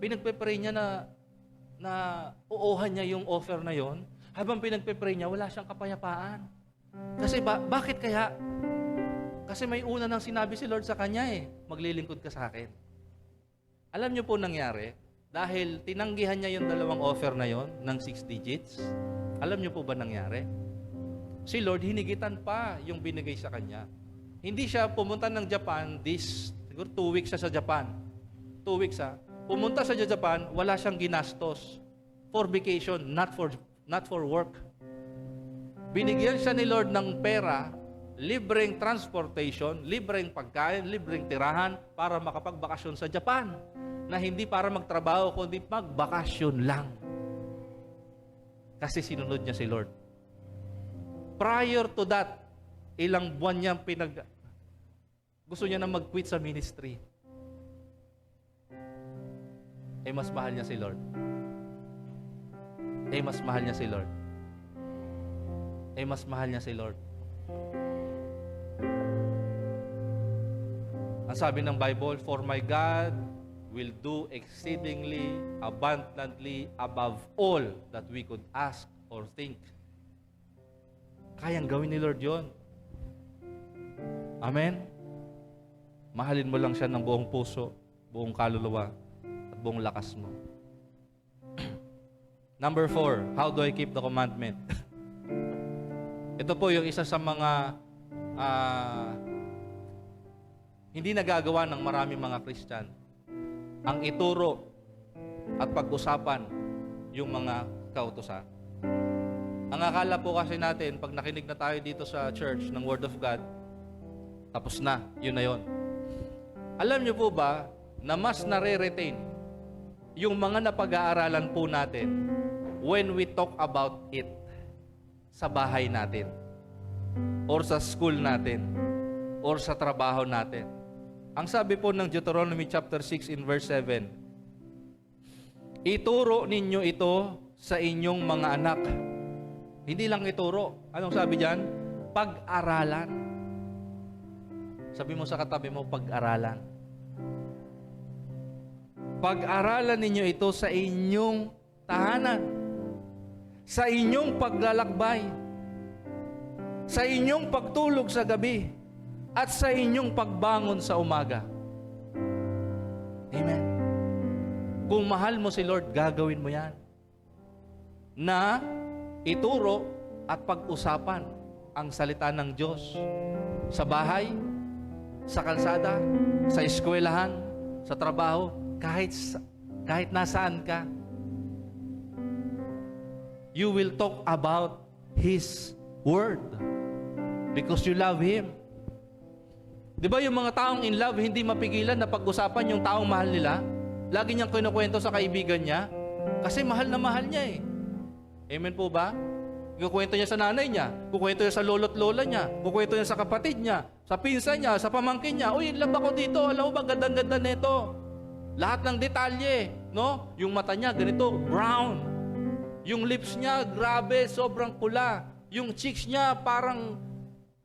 Pinagpe-pray niya na uuhan niya yung offer na yon. Habang pinagpe-pray niya, wala siyang kapayapaan. Kasi bakit kaya? Kasi may una nang sinabi si Lord sa kanya eh, maglilingkod ka sa akin. Alam niyo po nangyari, dahil tinanggihan niya yung dalawang offer na yon ng 6 digits, alam niyo po ba nangyari? Si Lord hinigitan pa yung binigay sa kanya. Hindi siya pumunta ng Japan, siguro 2 weeks siya sa Japan. 2 weeks Pumunta sa Japan, wala siyang ginastos for vacation, not for work. Binigyan siya ni Lord ng pera, libreng transportation, libreng pagkain, libreng tirahan para makapagbakasyon sa Japan. Na hindi para magtrabaho, kundi magbakasyon lang. Kasi sinunod niya si Lord. Prior to that, ilang buwan niyang gusto niya na mag-quit sa ministry. Mas mahal niya si Lord. Mas mahal niya si Lord. Mas mahal niya si Lord. Ang sabi ng Bible, for my God will do exceedingly abundantly above all that we could ask or think. Kayang gawin ni Lord yon. Amen? Mahalin mo lang siya ng buong puso, buong kaluluwa, at buong lakas mo. Number 4, how do I keep the commandment? Ito po yung isa sa mga hindi nagagawa ng maraming mga Christian. Ang ituro at pag-usapan yung mga kautusan. Ang akala po kasi natin, pag nakinig na tayo dito sa church ng Word of God, tapos na, yun na yun. Alam niyo po ba na mas nare-retain yung mga napag-aaralan po natin when we talk about it sa bahay natin or sa school natin or sa trabaho natin. Ang sabi po ng Deuteronomy chapter 6 in verse 7, ituro ninyo ito sa inyong mga anak. Hindi lang ituro. Anong sabi diyan? Pag-aralan. Sabi mo sa katabi mo, pag-aralan. Pag-aralan ninyo ito sa inyong tahanan, sa inyong paglalakbay, sa inyong pagtulog sa gabi, at sa inyong pagbangon sa umaga. Amen. Kung mahal mo si Lord, gagawin mo yan. Na ituro at pag-usapan ang salita ng Diyos sa bahay, sa kalsada, sa eskwelahan, sa trabaho, kahit nasaan ka. You will talk about His Word because you love Him. Di ba yung mga taong in love, hindi mapigilan na pag-usapan yung taong mahal nila? Lagi niyang kinukwento sa kaibigan niya kasi mahal na mahal niya eh. Amen po ba? Kukwento niya sa nanay niya, kukwento niya sa lolo't lola niya, kukwento niya sa kapatid niya, sa pinsan niya, sa pamangkin niya. Uy, in love ako dito. Alam mo ba, ganda-ganda nito. Lahat ng detalye, no? Yung mata niya, ganito, brown. Yung lips niya, grabe, sobrang pula. Yung cheeks niya, parang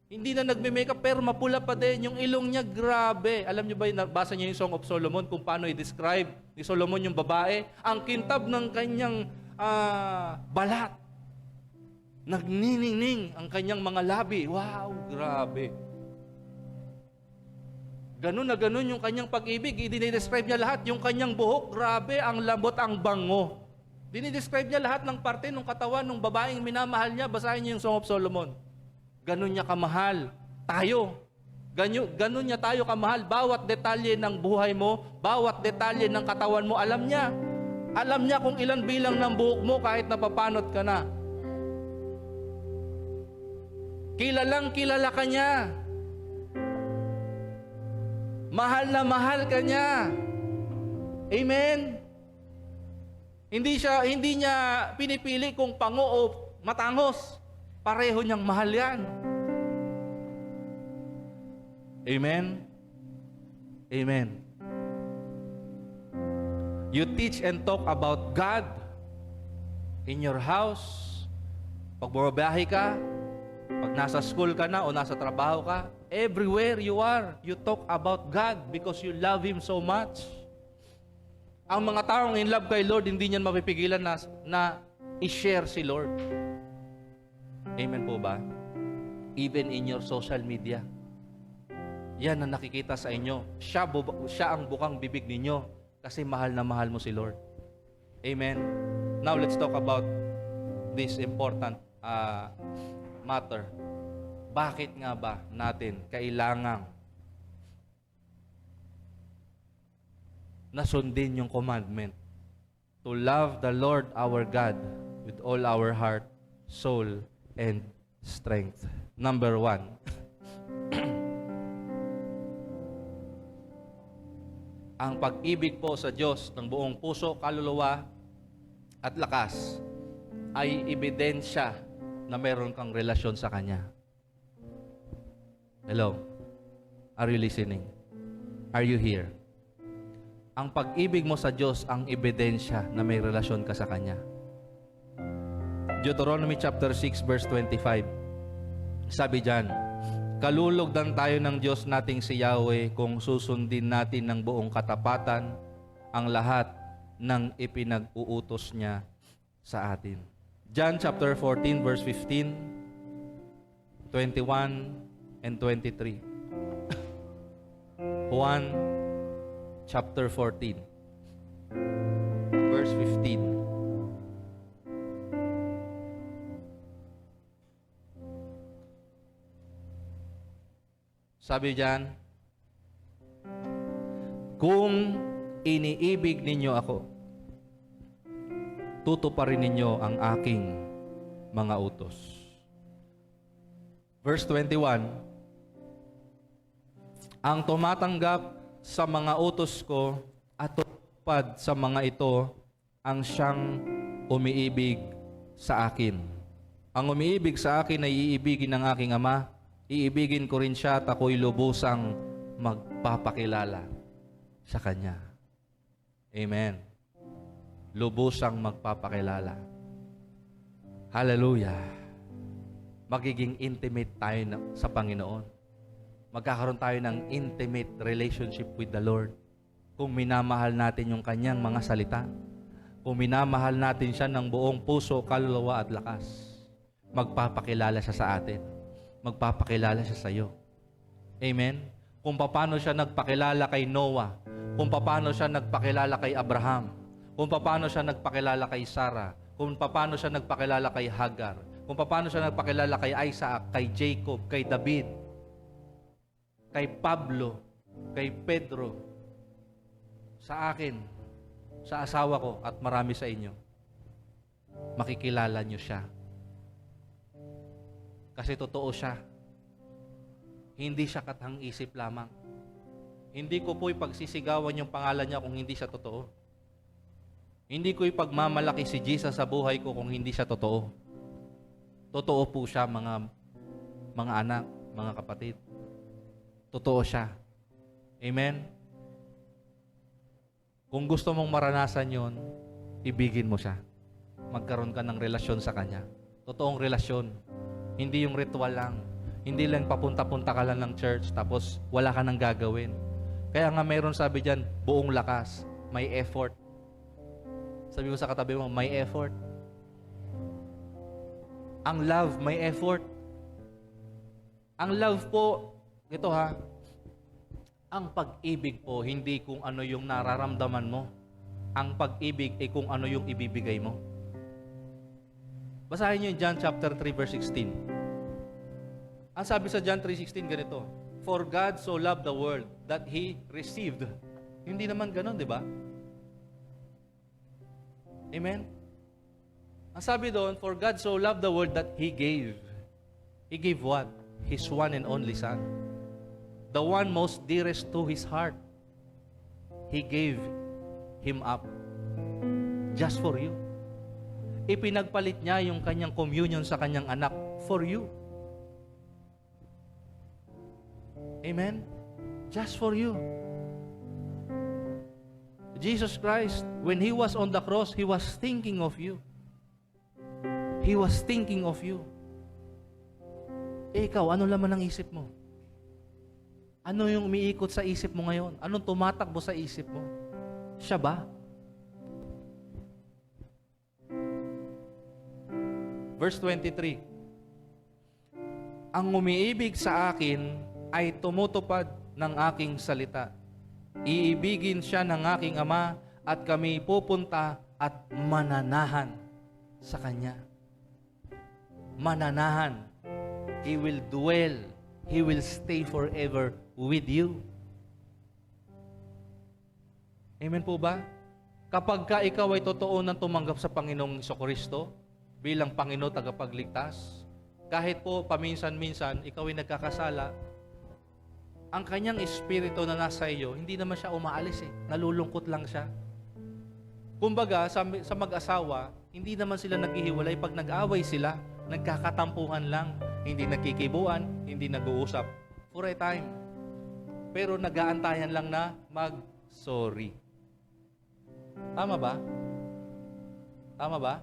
hindi na nagme-makeup pero mapula pa din. Yung ilong niya, grabe. Alam niyo ba, nabasa niyo yung Song of Solomon kung paano i-describe ni Solomon yung babae? Ang kintab ng kanyang balat. Nagniningning ang kanyang mga labi. Wow, grabe. Ganun na ganun yung kanyang pag-ibig. Dinidescribe niya lahat. Yung kanyang buhok, grabe, ang lambot, ang bango. Dinidescribe niya lahat ng parte ng katawan ng babaeng minamahal niya. Basahin niyo yung Song of Solomon. Ganun niya kamahal. Tayo. Ganun niya tayo kamahal. Bawat detalye ng buhay mo, bawat detalye ng katawan mo, alam niya. Alam niya kung ilan bilang ng buhok mo kahit napapanot ka na. Kilalang kilala ka niya. Mahal na mahal ka niya. Amen? Hindi niya pinipili kung pango o matangos. Pareho niyang mahal yan. Amen? Amen. You teach and talk about God in your house. Pag bumabiyahe ka, pag nasa school ka na o nasa trabaho ka, everywhere you are, you talk about God because you love Him so much. Ang mga taong in love kay Lord, hindi niyan mapipigilan na i-share si Lord. Amen po ba? Even in your social media. Yan ang nakikita sa inyo. Siya ang bukang bibig ninyo kasi mahal na mahal mo si Lord. Amen. Now let's talk about this important matter. Bakit nga ba natin kailangang nasundin yung commandment to love the Lord our God with all our heart, soul, and strength? Number 1. Ang pag-ibig po sa Diyos ng buong puso, kaluluwa, at lakas ay ebidensya na meron kang relasyon sa Kanya. Hello? Are you listening? Are you here? Ang pag-ibig mo sa Diyos ang ebidensya na may relasyon ka sa Kanya. Deuteronomy chapter 6 verse 25. Sabi diyan, kalulugdan tayo ng Diyos nating si Yahweh kung susundin natin ng buong katapatan ang lahat ng ipinag-uutos niya sa atin. John chapter 14 verse 15, 21 and 23. Juan chapter 14 verse 15. Sabi diyan, kung iniibig ninyo ako, tutuparin ninyo ang aking mga utos. Verse 21, ang tumatanggap sa mga utos ko at tutupad sa mga ito ang siyang umiibig sa akin. Ang umiibig sa akin ay iibigin ng aking Ama. Iibigin ko rin siya at ako'y lubusang magpapakilala sa Kanya. Amen. Lubusang magpapakilala. Hallelujah. Magiging intimate tayo sa Panginoon. Magkakaroon tayo ng intimate relationship with the Lord. Kung minamahal natin yung Kanyang mga salita. Kung minamahal natin siya ng buong puso, kaluluwa at lakas. Magpapakilala siya sa atin. Magpapakilala siya sa iyo. Amen? Kung paano siya nagpakilala kay Noah, kung paano siya nagpakilala kay Abraham, kung paano siya nagpakilala kay Sarah, kung paano siya nagpakilala kay Hagar, kung paano siya nagpakilala kay Isaac, kay Jacob, kay David, kay Pablo, kay Pedro, sa akin, sa asawa ko, at marami sa inyo, makikilala niyo siya. Kasi totoo siya. Hindi siya kathang-isip lamang. Hindi ko po'y pagsisigawan yung pangalan niya kung hindi siya totoo. Hindi ko'y pagmamalaki si Jesus sa buhay ko kung hindi siya totoo. Totoo po siya, mga anak, mga kapatid. Totoo siya. Amen? Kung gusto mong maranasan yon, ibigin mo siya. Magkaroon ka ng relasyon sa Kanya. Totoong relasyon. Hindi yung ritual lang. Hindi lang papunta-punta ka lang ng church tapos wala ka nang gagawin. Kaya nga mayroon sabi dyan, buong lakas. May effort. Sabi mo sa katabi mo, may effort. Ang love, may effort. Ang love po, ito ha, Ang pag-ibig po, hindi kung ano yung nararamdaman mo. Ang pag-ibig ay kung ano yung ibibigay mo. Basahin niyo yung John chapter 3 verse 16. Ang sabi sa John 3:16 ganito, For God so loved the world that He received. Hindi naman ganon, di ba? Amen? Ang sabi doon, For God so loved the world that He gave. He gave what? His one and only Son. The one most dearest to His heart. He gave Him up. Just for you. Ipinagpalit niya yung kanyang communion sa kanyang anak for you. Amen? Just for you. Jesus Christ, when He was on the cross, He was thinking of you. He was thinking of you. Ikaw, ano laman ang isip mo? Ano yung umiikot sa isip mo ngayon? Anong tumatakbo sa isip mo? Siya ba? Verse 23. Ang umiibig sa akin ay tumutupad ng aking salita. Iibigin siya ng aking Ama at kami pupunta at mananahan sa Kanya. Mananahan. He will dwell. He will stay forever with you. Amen po ba? Kapag ka ikaw ay totoo nang tumanggap sa Panginoong Jesucristo bilang Panginoon tagapagligtas, kahit po paminsan-minsan ikaw ay nagkakasala, ang kanyang espiritu na nasa iyo, hindi naman siya umaalis eh. Nalulungkot lang siya. Kumbaga, sa mag-asawa, hindi naman sila naghihiwalay. Pag nag-away sila, nagkakatampuhan lang. Hindi nagkikibuan, hindi nag-uusap. For a time. Pero nag-aantayan lang na mag-sorry. Tama ba? Tama ba?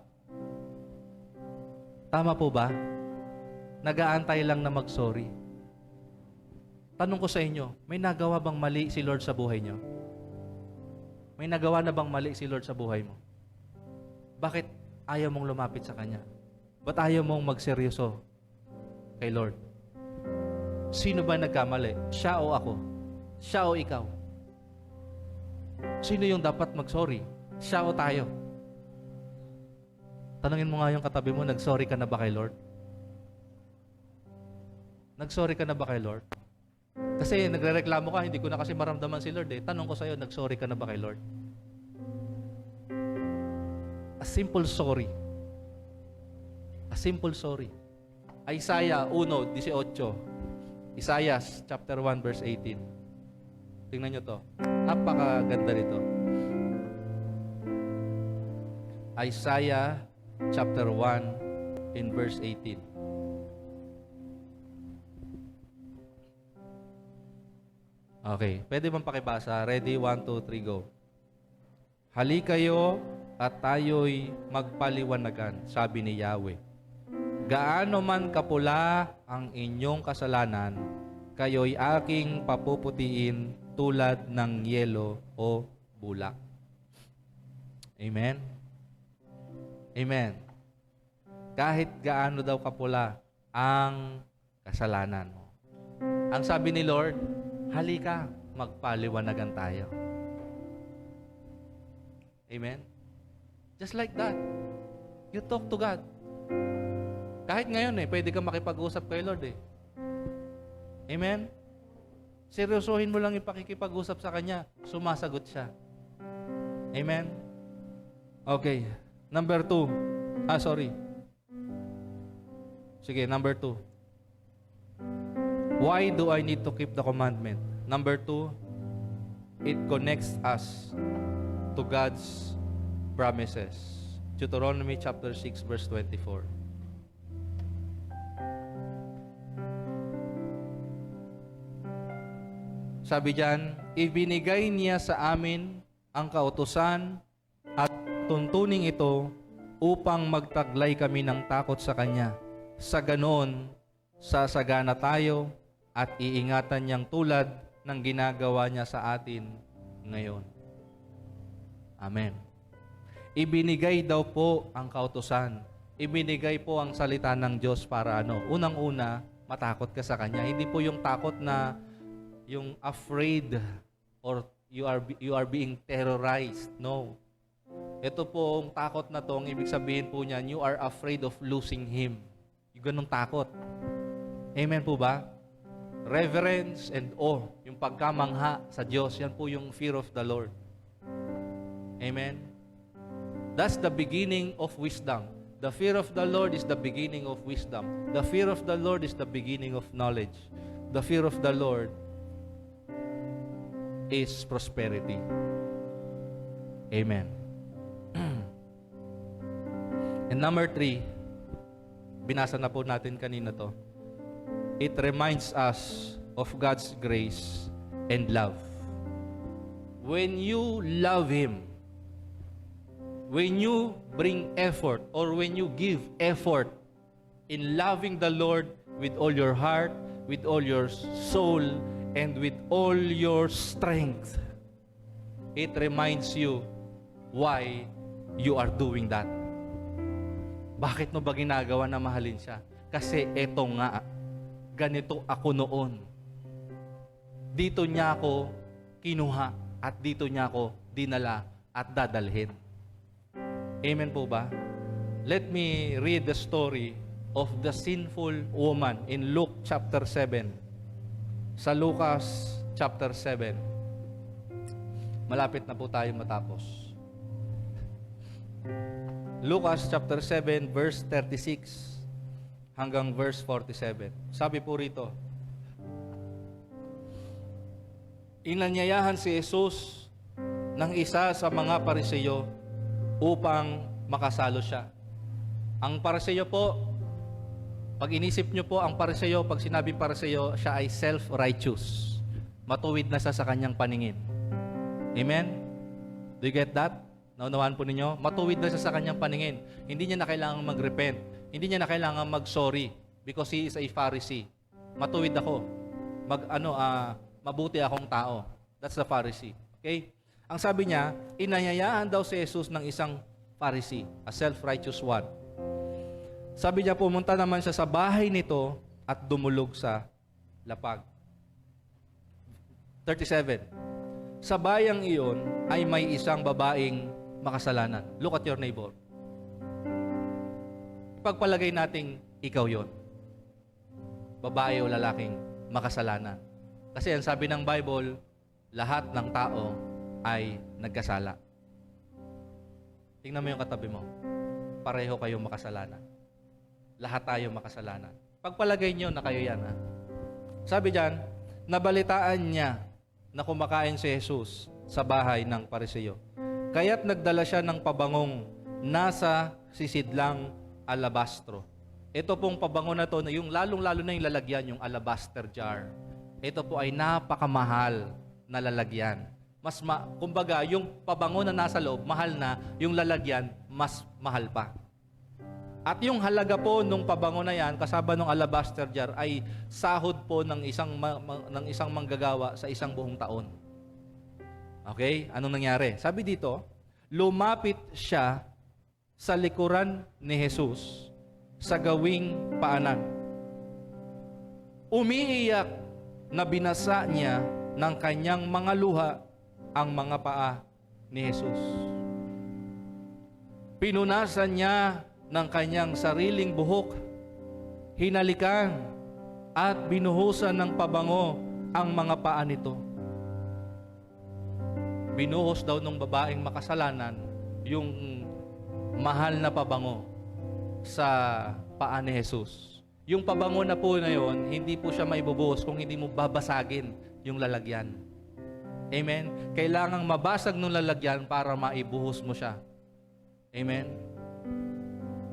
Tama po ba? Nag-aantay lang na mag-sorry. Tanong ko sa inyo, may nagawa bang mali si Lord sa buhay niyo? May nagawa na bang mali si Lord sa buhay mo? Bakit ayaw mong lumapit sa Kanya? Ba't ayaw mong magseryoso kay Lord? Sino ba nagkamali? Siya o ako? Siya o ikaw? Sino yung dapat mag-sorry? Siya o tayo? Tanungin mo nga yung katabi mo, nag-sorry ka na ba kay Lord? Nag-sorry ka na ba kay Lord? Kasi nagrereklamo ka, hindi ko na kasi maramdaman si Lord eh. Tanong ko sa'yo, nag-sorry ka na ba kay Lord? A simple sorry. A simple sorry. Isaiah 1:18. Isaiah chapter 1 verse 18. Tingnan nyo to. Napakaganda nito. Isaiah chapter 1 in verse 18. Okay, pwede bang pakibasa? Ready? 1, 2, 3, go. Halika kayo at tayo'y magpaliwanagan, sabi ni Yahweh. Gaano man kapula ang inyong kasalanan, kayo'y aking papuputiin tulad ng yelo o bulak. Amen? Amen. Kahit gaano daw kapula ang kasalanan mo. Ang sabi ni Lord, halika, magpaliwanagan tayo. Amen? Just like that. You talk to God. Kahit ngayon pwede kang makipag-usap kay Lord eh. Amen? Seryosohin mo lang yung pakikipag-usap sa Kanya. Sumasagot siya. Amen? Okay. Number 2. Sige, number 2. Why do I need to keep the commandment? Number 2, it connects us to God's promises. Deuteronomy chapter 6 verse 24. Sabi diyan, ibinigay niya sa amin ang kautusan at tuntuning ito upang magtaglay kami ng takot sa Kanya. Sa ganoon, sasagana tayo at iingatan niyang tulad ng ginagawa niya sa atin ngayon. Amen. Ibinigay daw po ang kautusan. Ibinigay po ang salita ng Diyos para Unang-una, matakot ka sa Kanya. Hindi po yung takot na yung afraid or you are being terrorized. No. Ito pong takot na to, ang ibig sabihin po niyan, you are afraid of losing Him. Yung ganung takot. Amen po ba? Reverence and awe, yung pagkamangha sa Diyos, yan po yung fear of the Lord. Amen? That's the beginning of wisdom. The fear of the Lord is the beginning of wisdom. The fear of the Lord is the beginning of knowledge. The fear of the Lord is prosperity. Amen. And number 3, binasa na po natin kanina to. It reminds us of God's grace and love. When you love Him, when you bring effort or when you give effort in loving the Lord with all your heart, with all your soul, and with all your strength, it reminds you why you are doing that. Bakit mo ba ginagawa na mahalin siya? Kasi eto nga, ganito ako noon. Dito niya ako kinuha at dito niya ako dinala at dadalhin. Amen po ba? Let me read the story of the sinful woman in Luke chapter 7. Sa Lucas chapter 7. Malapit na po tayo matapos. Lucas chapter 7 verse 36 hanggang verse 47. Sabi po rito, inanyayahan si Jesus ng isa sa mga Pariseyo upang makasalo siya. Ang Pariseyo po, pag inisip nyo po ang Pariseyo, pag sinabing Pariseyo, siya ay self-righteous. Matuwid na sa kanyang paningin. Amen? Do you get that? Naunawaan po ninyo? Matuwid na siya sa kanyang paningin. Hindi niya na kailangang mag-repent. Hindi niya na kailangang mag-sorry because he is a Pharisee. Matuwid ako. Mabuti akong tao. That's the Pharisee. Okay? Ang sabi niya, inayayaan daw si Jesus ng isang Pharisee, a self-righteous one. Sabi niya, pumunta naman siya sa bahay nito at dumulog sa lapag. 37. Sa bayang iyon ay may isang babaeng makasalanan. Look at your neighbor. Ipagpalagay nating ikaw yon. Babae o lalaking makasalanan. Kasi ang sabi ng Bible, lahat ng tao ay nagkasala. Tingnan mo yung katabi mo. Pareho kayong makasalanan. Lahat tayo makasalanan. Pagpalagay nyo na kayo yan. Ha? Sabi diyan, nabalitaan niya na kumakain si Jesus sa bahay ng Pariseyo. Kaya't nagdala siya ng pabangong nasa sisidlang alabastro. Ito pong pabango na to, yung lalong-lalo na yung lalagyan, yung alabaster jar. Ito po ay napakamahal na lalagyan. Kumbaga, yung pabango na nasa loob, mahal na, yung lalagyan, mas mahal pa. At yung halaga po nung pabango na yan, kasama ng alabaster jar, ay sahod po ng isang manggagawa sa isang buong taon. Okay? Anong nangyari? Sabi dito, lumapit siya sa likuran ni Jesus sa gawing paanan. Umiiyak na binasa niya ng kanyang mga luha ang mga paa ni Jesus. Pinunasan niya ng kanyang sariling buhok, hinalikan at binuhusan ng pabango ang mga paa nito. Binuhos daw ng babaeng makasalanan yung mahal na pabango sa paa ni Jesus. Yung pabango na po na yun, hindi po siya maibubuhos kung hindi mo babasagin yung lalagyan. Amen? Kailangang mabasag ng lalagyan para maibuhos mo siya. Amen?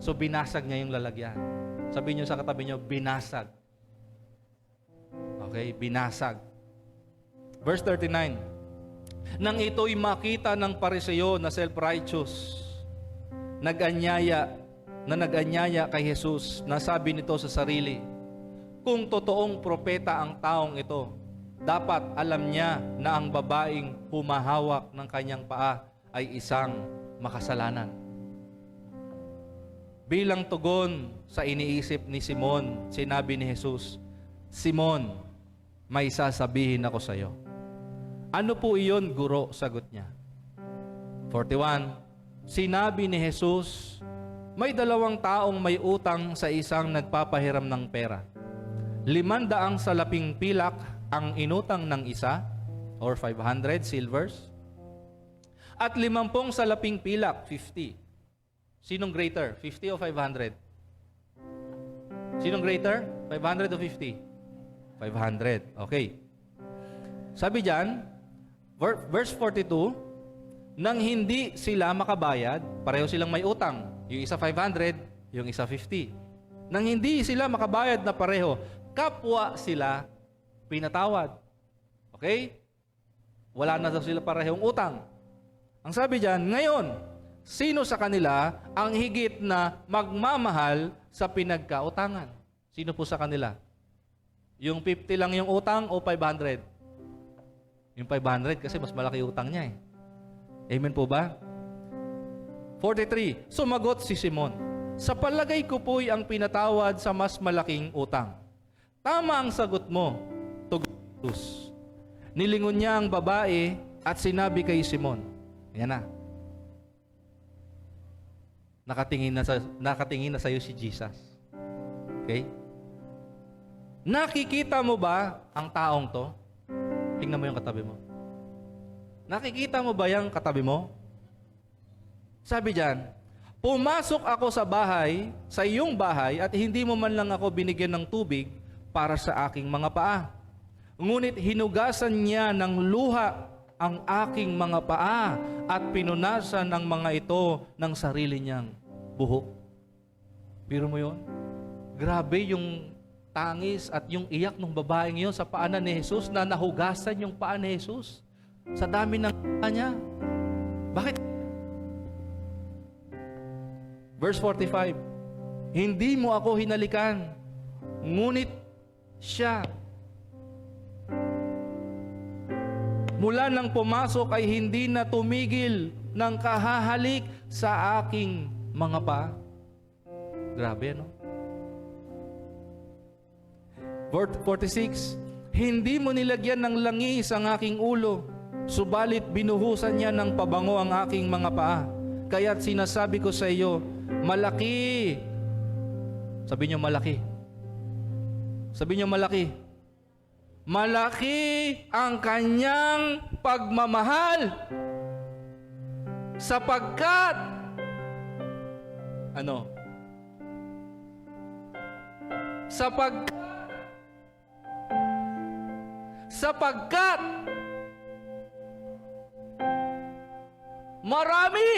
So, binasag niya yung lalagyan. Sabihin niyo sa katabi niyo, binasag. Okay? Binasag. Verse 39. Nang ito'y makita ng Pariseyo na self-righteous, nag-anyaya kay Jesus, nasabi nito sa sarili, kung totoong propeta ang taong ito, dapat alam niya na ang babaeng humahawak ng kanyang paa ay isang makasalanan. Bilang tugon sa iniisip ni Simon, sinabi ni Jesus, Simon, may sasabihin ako sa iyo. Ano po iyon, guro? Sagot niya. 41, sinabi ni Jesus, may 2 taong may utang sa isang nagpapahiram ng pera. 500 salaping pilak ang inutang ng isa, or 500 silvers. At 50 salaping pilak, 50. Sinong greater? 50 o 500? Sinong greater? 500 o 50? 500. Okay. Sabi diyan, verse 42, nang hindi sila makabayad, pareho silang may utang. Yung isa 500, yung isa 50. Nang hindi sila makabayad na pareho, kapwa sila pinatawad. Okay? Wala na daw sila parehong utang. Ang sabi diyan, ngayon, sino sa kanila ang higit na magmamahal sa pinagkautangan? Sino po sa kanila? Yung 50 lang yung utang o 500? Yung 500 kasi mas malaki utang niya eh. Amen po ba? 43, sumagot si Simon, sa palagay ko po'y ang pinatawad sa mas malaking utang. Tama ang sagot mo, tugon Jesus. Nilingon niya ang babae at sinabi kay Simon, yan na. Nakatingin na sa iyo si Jesus. Okay? Nakikita mo ba ang taong to? Tingnan mo yung katabi mo. Nakikita mo ba yung katabi mo? Sabi diyan, pumasok ako sa bahay, sa iyong bahay, at hindi mo man lang ako binigyan ng tubig para sa aking mga paa. Ngunit hinugasan niya ng luha ang aking mga paa at pinunasan ng mga ito ng sarili niyang buhok. Biro mo yun? Grabe yung tangis at yung iyak ng babaeng yun sa paanan ni Jesus na nahugasan yung paa ni Jesus sa dami ng kanya. Bakit? Verse 45, hindi mo ako hinalikan, ngunit siya. Mula nang pumasok ay hindi na tumigil ng kahahalik sa aking mga paa. Grabe, no? 46, hindi mo nilagyan ng langis ang aking ulo, subalit binuhusan niya ng pabango ang aking mga paa. Kaya't sinasabi ko sa iyo, malaki. Sabi niyo malaki. Sabi niyo malaki. Malaki ang kanyang pagmamahal sapagkat sapagkat marami.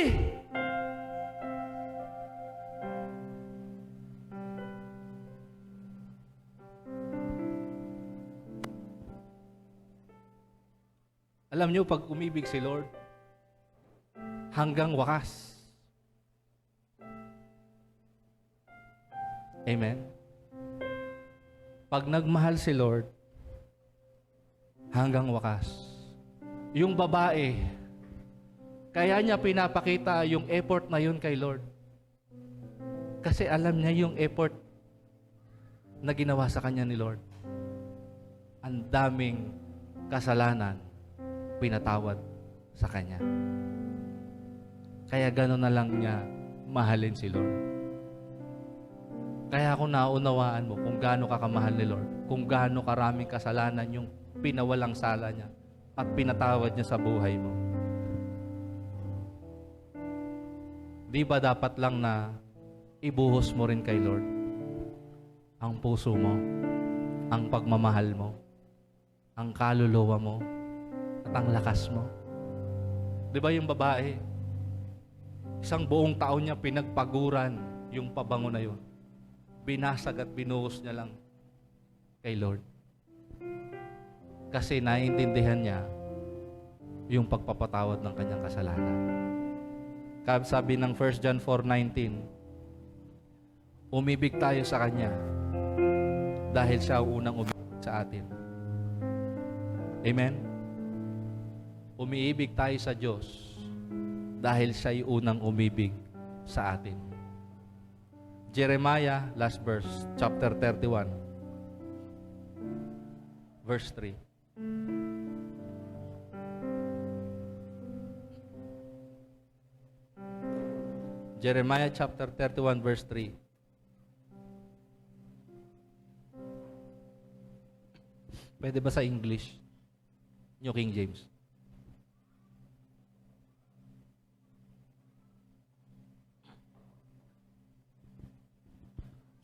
Alam niyo, pag umibig si Lord, hanggang wakas. Amen? Pag nagmahal si Lord, hanggang wakas. Yung babae, kaya niya pinapakita yung effort na yun kay Lord. Kasi alam niya yung effort na ginawa sa kanya ni Lord. Ang daming kasalanan pinatawad sa kanya. Kaya gano'n na lang niya mahalin si Lord. Kaya kung naunawaan mo kung gaano ka kamahal ni Lord, kung gaano karaming kasalanan yung pinawalang sala niya at pinatawad niya sa buhay mo. Di ba dapat lang na ibuhos mo rin kay Lord ang puso mo, ang pagmamahal mo, ang kaluluwa mo, at ang lakas mo? Di ba yung babae, isang buong taon niya pinagpaguran yung pabango na yun. Binasag at binuhos niya lang kay Lord. Kasi naiintindihan niya yung pagpapatawad ng kanyang kasalanan. Sabi ng 1 John 4:19, umibig tayo sa Kanya dahil siya ang unang umibig sa atin. Amen? Umiibig tayo sa Diyos dahil siya ay unang umibig sa atin. Jeremiah, last verse, chapter 31. verse 3. Jeremiah chapter 31, verse 3. Pwede ba sa English? New King James.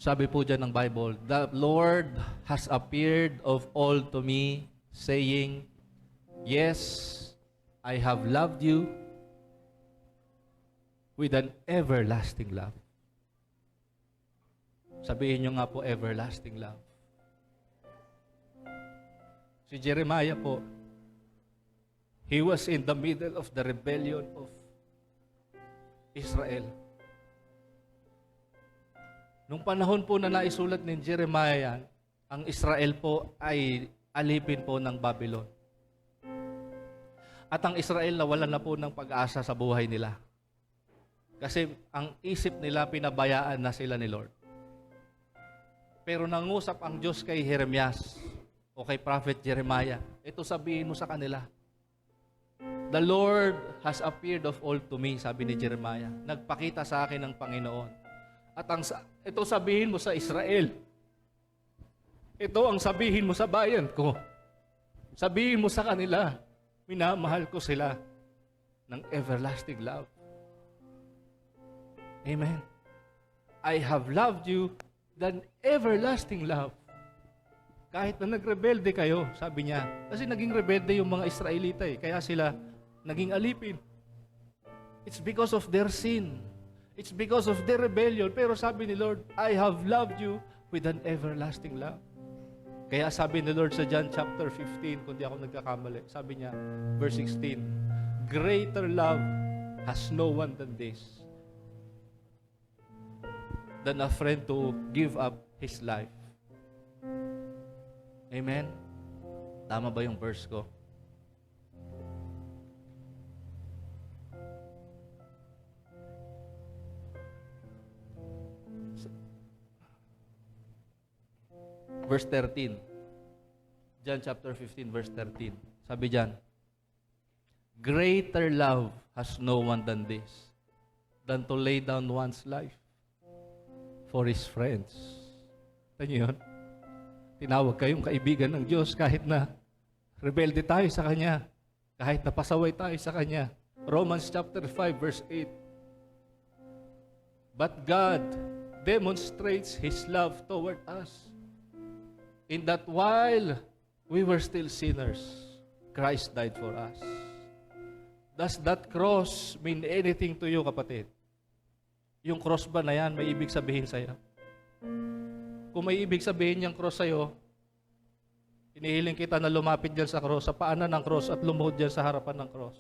Sabi po dyan ng Bible, "The Lord has appeared of all to me, saying, Yes, I have loved you with an everlasting love." Sabihin nyo nga po, everlasting love. Si Jeremiah po, he was in the middle of the rebellion of Israel. Nung panahon po na naisulat ni Jeremiah yan, ang Israel po ay alipin po ng Babylon. At ang Israel nawalan na po ng pag-asa sa buhay nila. Kasi ang isip nila, pinabayaan na sila ni Lord. Pero nangusap ang Diyos kay Jeremias o kay Prophet Jeremiah, ito sabihin mo sa kanila, "The Lord has appeared of all to me," sabi ni Jeremiah. Nagpakita sa akin ng Panginoon. At ito sabihin mo sa Israel. Ito ang sabihin mo sa bayan ko. Sabihin mo sa kanila, minamahal ko sila ng everlasting love. Amen. I have loved you with an everlasting love. Kahit na nagrebelde kayo, sabi niya. Kasi naging rebelde yung mga Israelita kaya sila naging alipin. It's because of their sin. It's because of their rebellion. Pero sabi ni Lord, I have loved you with an everlasting love. Kaya sabi ni Lord sa John chapter 15, kung di ako nagkakamali, sabi niya, verse 16, "Greater love has no one than this, than a friend to give up his life." Amen? Tama ba yung verse ko? Verse 13. John chapter 15, verse 13. Sabi diyan, "Greater love has no one than this, than to lay down one's life for his friends." Ito yun. Tinawag kayong kaibigan ng Diyos kahit na rebelde tayo sa Kanya, kahit na pasaway tayo sa Kanya. Romans chapter 5, verse 8. "But God demonstrates His love toward us, in that while we were still sinners, Christ died for us." Does that cross mean anything to you, kapatid? Yung cross ba na yan, may ibig sabihin sa'yo? Kung may ibig sabihin yung cross sa'yo, inihiling kita na lumapit dyan sa cross, sa paanan ng cross at lumuhod dyan sa harapan ng cross.